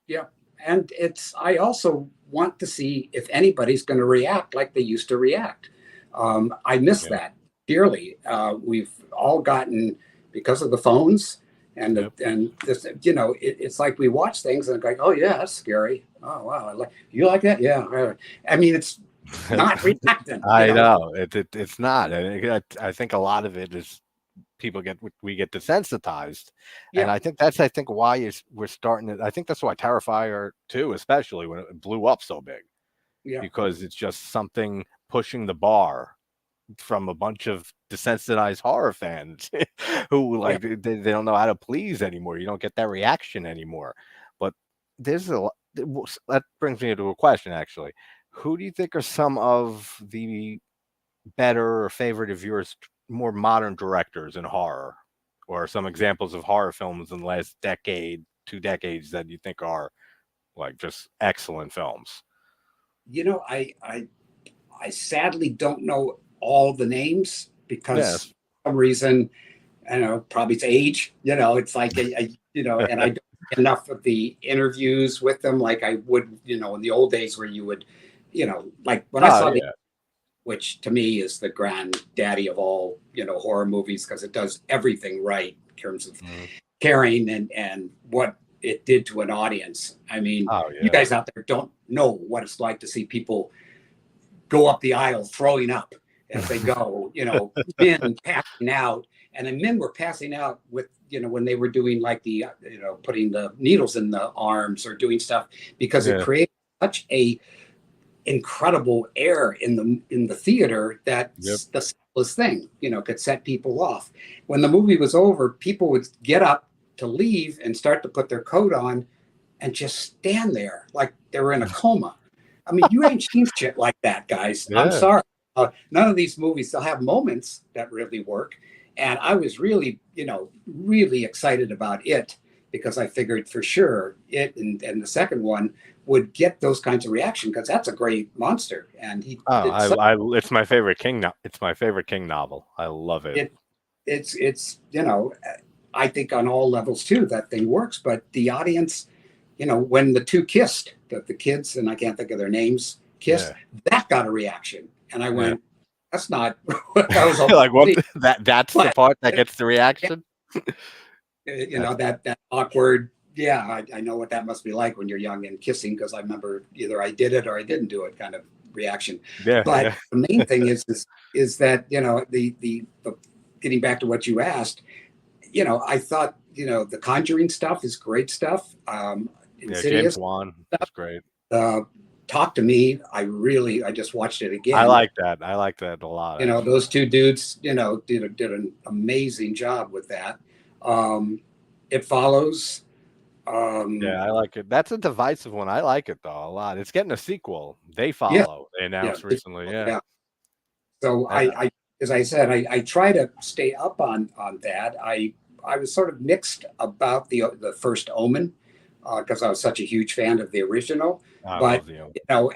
Yeah. And I also want to see if anybody's going to react like they used to react. I miss Yeah. that dearly. We've all gotten, because of the phones and Yep. and this, it's like we watch things and like, oh yeah, that's scary. Oh wow, you like that? Yeah. I mean, it's not reacting. I know it's not. I think a lot of it is we get desensitized, and Yeah. I think why is we're starting to. I think that's why Terrifier 2, especially when it blew up so big, Yeah. because it's just something pushing the bar from a bunch of desensitized horror fans who Yeah. like they don't know how to please anymore. You don't get that reaction anymore. But there's that brings me to a question actually. Who do you think are some of the better or favorite of yours, more modern directors in horror, or some examples of horror films in the last decade, 2 decades that you think are like just excellent films? I sadly don't know all the names because Yes. for some reason, I don't know, probably it's age. It's like and I don't get enough of the interviews with them like I would, in the old days where you would, like when I Oh saw yeah. which to me is the granddaddy of all, horror movies because it does everything right in terms of Mhm. caring and what it did to an audience. I mean, Oh you yeah. guys out there don't know what it's like to see people go up the aisle throwing up as they go, men passing out. And the men were passing out with, when they were doing like the, putting the needles in the arms or doing stuff because it Yeah. created such a incredible air in the theater that Yep. the simplest thing, could set people off. When the movie was over, people would get up to leave and start to put their coat on and just stand there like they were in a coma. I mean, you ain't seen shit like that, guys. I'm Yeah. sorry. None of these movies, they'll have moments that really work. And I was really, really excited about it. because I figured for sure it and the second one would get those kinds of reaction because that's a great monster. And he did such it's my favorite King. It's my favorite King novel. I love it. It's I think on all levels too that thing works. But the audience, when the two kissed, the kids, and I can't think of their names, kissed, that got a reaction, and I went, "That's not what I was like what that's the part that gets the reaction." That awkward. Yeah, I know what that must be like when you're young and kissing, because I remember either I did it or I didn't do it kind of reaction. But the main thing is that the getting back to what you asked, I thought the Conjuring stuff is great stuff. James Wan, that's great. Talk to Me, I just watched it again. I like that a lot. Those two dudes did an amazing job with that. It Follows. I like it. That's a divisive one. I like it though a lot. It's getting a sequel. They Follow. They announced recently. Yeah. So I as I said, I try to stay up on that. I was sort of mixed about the first Omen because I was such a huge fan of the original. But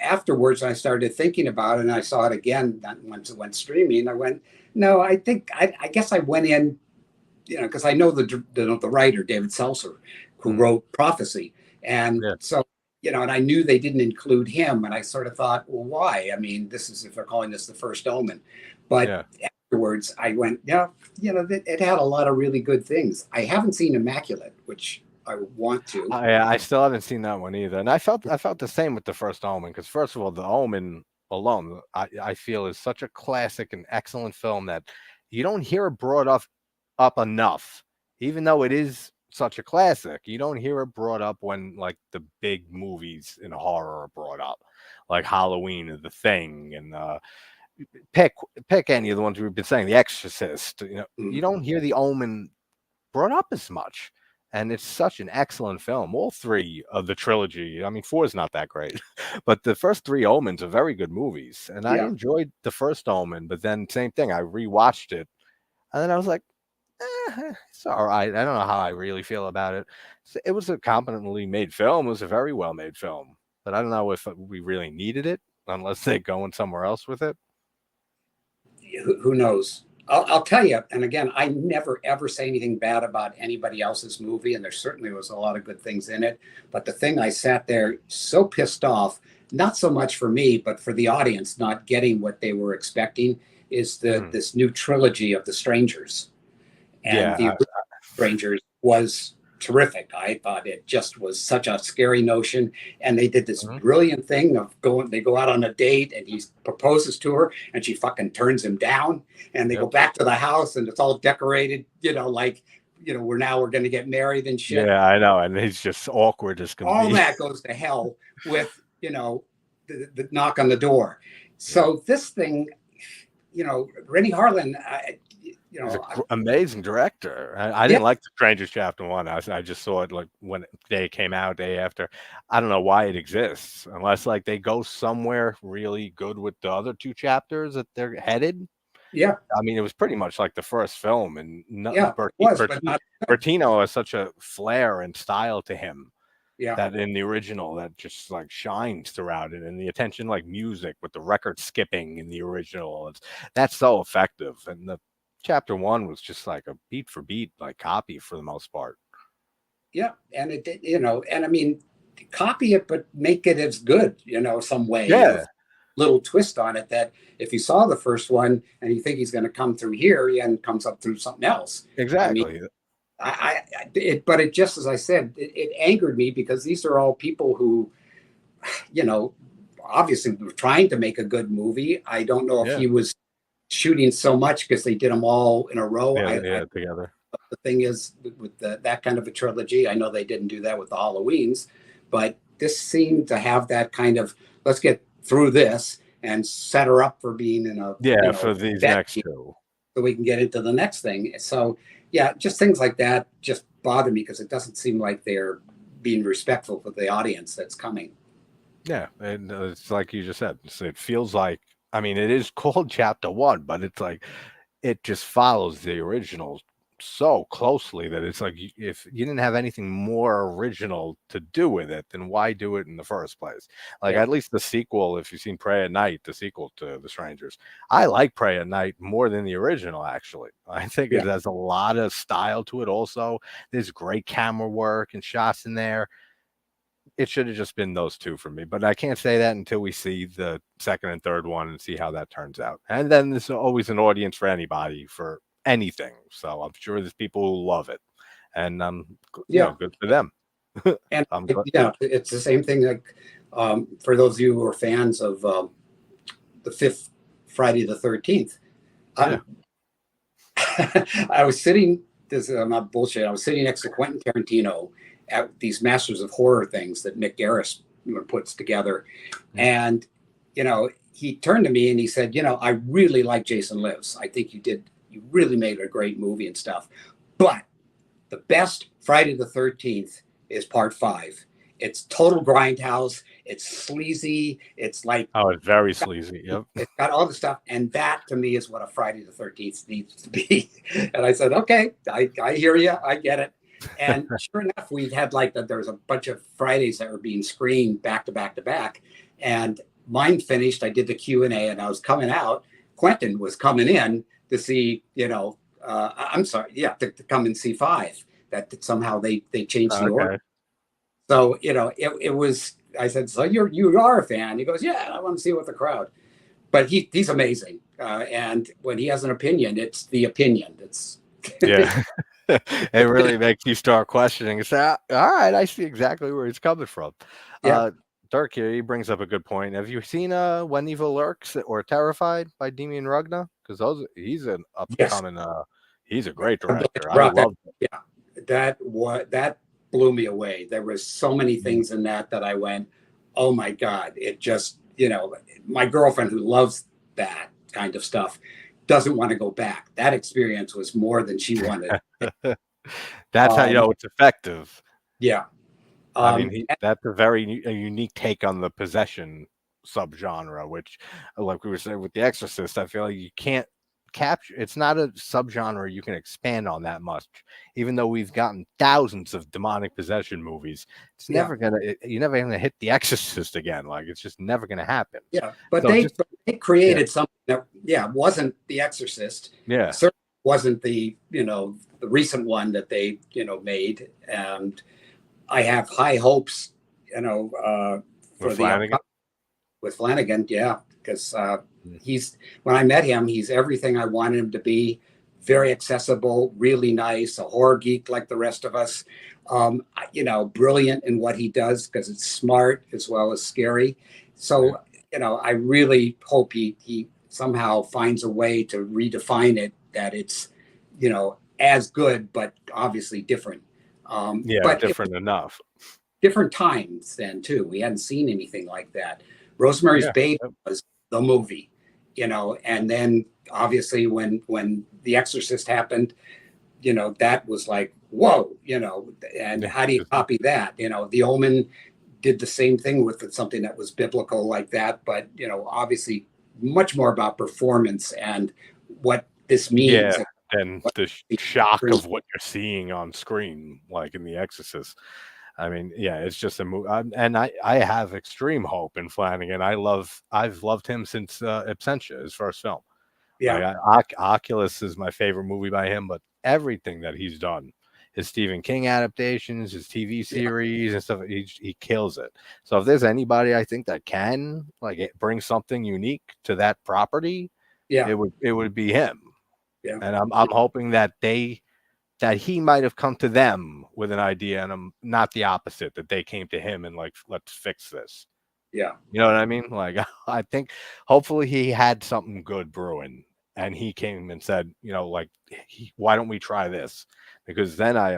afterwards I started thinking about it, and I saw it again once it went streaming. I went, no, I think I guess I went in, because I know the writer David Seltzer, who wrote Prophecy, and so and I knew they didn't include him, and I sort of thought, well, why? I mean, this is if they're calling this the first Omen, but afterwards I went, it had a lot of really good things. I haven't seen Immaculate, which I want to. I still haven't seen that one either, and I felt the same with the first Omen, because first of all, the Omen alone, I feel is such a classic and excellent film that you don't hear it brought up enough, even though it is such a classic. You don't hear it brought up when like the big movies in horror are brought up, like Halloween or The Thing, and pick any of the ones we've been saying, The Exorcist. You don't hear the Omen brought up as much. And it's such an excellent film. All three of the trilogy. I mean, 4 is not that great, but the first 3 Omens are very good movies. And I enjoyed the first Omen, but then same thing. I rewatched it, and then I was like, it's all right. I don't know how I really feel about it. It was a competently made film. It was a very well made film, but I don't know if we really needed it unless they're going somewhere else with it. Who knows? I'll tell you, and again, I never ever say anything bad about anybody else's movie, and there certainly was a lot of good things in it. But the thing I sat there so pissed off, not so much for me, but for the audience not getting what they were expecting, is this new trilogy of The Strangers. And the Strangers was terrific. I thought it just was such a scary notion. And they did this brilliant thing of they go out on a date, and he proposes to her, and she fucking turns him down. And they go back to the house, and it's all decorated, we're going to get married and shit. Yeah, I know. And he's just awkward as can be. All that goes to hell with, the knock on the door. So this thing, Rennie Harlan, he's an amazing director. I didn't like The Strangers Chapter 1. I just saw it like when day came out, day after. I don't know why it exists, unless like they go somewhere really good with the other 2 chapters that they're headed. Yeah. I mean, it was pretty much like the first film, and Bertino has such a flair and style to him. Yeah. That in the original that just like shines throughout it, and the attention, like music with the record skipping in the original, that's so effective. And the Chapter 1 was just like a beat for beat, like copy for the most part. Yeah. And it, and I mean, copy it, but make it as good, some way. Yeah. Little twist on it that if you saw the first one and you think he's going to come through here, and comes up through something else. Exactly. I mean, but it just, as I said, it angered me because these are all people who, obviously were trying to make a good movie. I don't know if he was shooting so much because they did them all in a row. Together. The thing is, with that kind of a trilogy, I know they didn't do that with the Halloweens, but this seemed to have that kind of, let's get through this and set her up for being in a for these next 2, so we can get into the next thing. So just things like that just bother me because it doesn't seem like they're being respectful for the audience that's coming. Yeah, and it's like you just said. It feels like, I mean, it is called Chapter 1, but it's like it just follows the original so closely that it's like if you didn't have anything more original to do with it, then why do it in the first place? Like Yeah. at least the sequel, if you've seen Pray at Night, the sequel to The Strangers, I like Pray at Night more than the original. Actually, I think Yeah. it has a lot of style to it. Also, there's great camera work and shots in there. It should have just been those two for me, but I can't say that until we see the second and third one and see how that turns out. And then there's always an audience for anybody for anything. So I'm sure there's people who love it, and Yeah. good for them. And I'm glad. it's the same thing. Like for those of you who are fans of the fifth Friday the 13th, Yeah. I was sitting. This is not bullshit. I was sitting next to Quentin Tarantino at these Masters of Horror things that Mick Garris puts together, and he turned to me and he said, I really like Jason Lives. I think you really made a great movie and stuff, but the best Friday the 13th is part 5. It's total grindhouse. It's sleazy. It's like, oh, it's very sleazy. Yep. It's got all the stuff. And that to me is what a Friday the 13th needs to be. And I said, okay, I hear you. I get it. And sure enough, we had there was a bunch of Fridays that were being screened back to back to back. And mine finished. I did the Q&A and I was coming out. Quentin was coming in to see, I'm sorry. Yeah. To come and see 5. That somehow they changed the order. So, it was, I said, so you are a fan. He goes, yeah, I want to see it with the crowd. But he's amazing. And when he has an opinion, it's the opinion. It's yeah. It really makes you start questioning and say, all right, I see exactly where he's coming from. Yeah. Dirk here, he brings up a good point. Have you seen When Evil Lurks or Terrified by Demian Rugna? Because he's an up and coming he's a great director. I love it. Yeah. That blew me away. There was so many things in that I went, oh my God. It just, my girlfriend who loves that kind of stuff doesn't want to go back. That experience was more than she wanted. That's how you know it's effective. Yeah. I mean, that's a very unique take on the possession subgenre, which, like we were saying with The Exorcist, I feel like you can't capture. It's not a subgenre you can expand on that much. Even though we've gotten thousands of demonic possession movies, it's never you're never gonna hit The Exorcist again. Like it's just never gonna happen. Yeah, but so they created something that wasn't The Exorcist. Yeah, certainly wasn't the the recent one that they made, and I have high hopes for with Flanagan. Yeah, because when I met him, he's everything I wanted him to be. Very accessible, really nice, a horror geek like the rest of us. Brilliant in what he does because it's smart as well as scary. So, I really hope he somehow finds a way to redefine it, that it's, as good, but obviously different. But different enough. Different times then too. We hadn't seen anything like that. Rosemary's Baby was the movie, and then obviously when The Exorcist happened, that was like, whoa, and how do you copy that? The Omen did the same thing with something that was biblical like that, but obviously much more about performance and what this means. Yeah, and the shock of what you're seeing on screen, like in The Exorcist. I mean, it's just a movie, and I have extreme hope in Flanagan. I've loved him since Absentia, his first film. Yeah, Oculus is my favorite movie by him, but everything that he's done, his Stephen King adaptations, his TV series and stuff, he kills it. So if there's anybody I think that can bring something unique to that property, it would be him. Yeah, and I'm hoping that he might have come to them with an idea, and I'm not the opposite, that they came to him and let's fix this. Yeah. You know what I mean? I think hopefully he had something good brewing and he came and said, why don't we try this? Because then I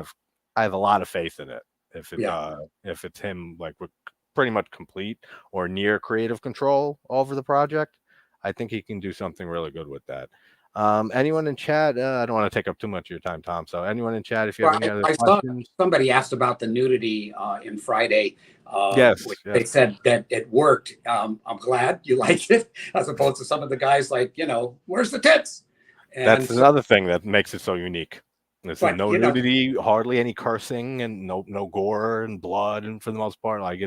have a lot of faith in it. If it's him, with pretty much complete or near creative control over the project, I think he can do something really good with that. Anyone in chat? I don't want to take up too much of your time, Tom. So anyone in chat, if you have any other questions? Somebody asked about the nudity in Friday. Yes. They said that it worked. I'm glad you liked it, as opposed to some of the guys where's the tits? And that's another thing that makes it so unique. There's But no you know, nudity, hardly any cursing, and no gore and blood, and for the most part, like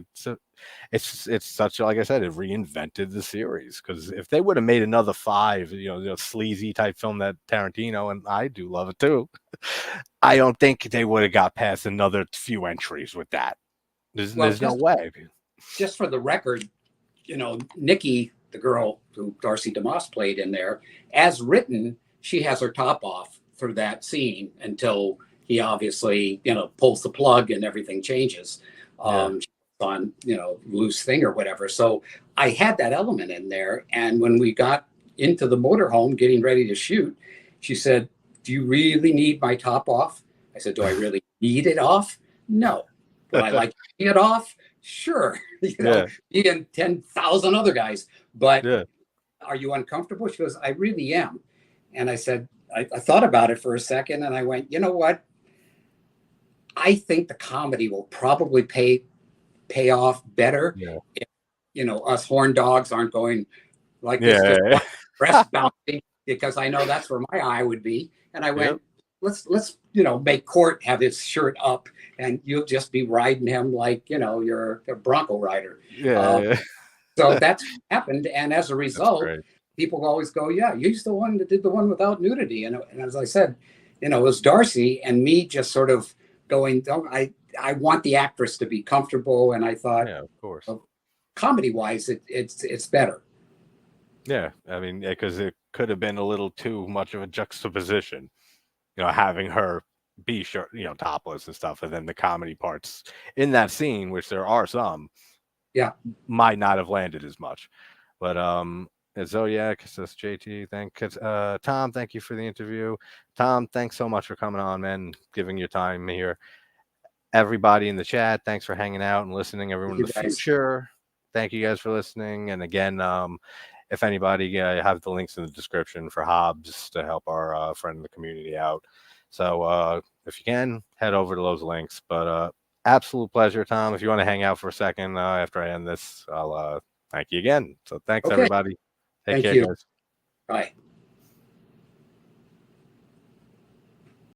it's such like I said, it reinvented the series. Because if they would have made another five, sleazy type film that Tarantino and I do love it too, I don't think they would have got past another few entries with that. well, There's no way. just for the record, Nikki, the girl who Darcy DeMoss played in there, as written, she has her top off through that scene until he obviously, pulls the plug and everything changes. Yeah. On, loose thing or whatever. So I had that element in there. And when we got into the motorhome getting ready to shoot, she said, "Do you really need my top off?" I said, "Do I really need it off? No. Would I like it off? Sure." Yeah. Me and 10,000 other guys. But Yeah. are you uncomfortable? She goes, "I really am." And I said, I thought about it for a second and I went, you know what? I think the comedy will probably pay off better Yeah. if, us horn dogs aren't going like this, just Yeah. breast bouncing, because I know that's where my eye would be. And I went, Yep. let's make Court have his shirt up and you'll just be riding him like, you're a Bronco rider. Yeah. So that's happened. And as a That's result, great. people always go, "Yeah, you're the one that did the one without nudity." And as I said, it was Darcy and me just sort of going, "Oh, I want the actress to be comfortable." And I thought, Yeah, of course. comedy wise, it's better. Yeah, I mean, because it could have been a little too much of a juxtaposition, having her be short, topless and stuff, and then the comedy parts in that scene, which there are some, Yeah. might not have landed as much. But Zodiac says, JT, Tom, thank you for the interview. Tom, thanks so much for coming on, man, giving your time here. Everybody in the chat, thanks for hanging out and listening. Everyone in the future, thank you guys for listening. And again, if anybody, have the links in the description for Hobbs to help our friend in the community out. So if you can, head over to those links. But absolute pleasure, Tom. If you want to hang out for a second after I end this, I'll thank you again. So thanks, everybody. Take care, guys. Bye.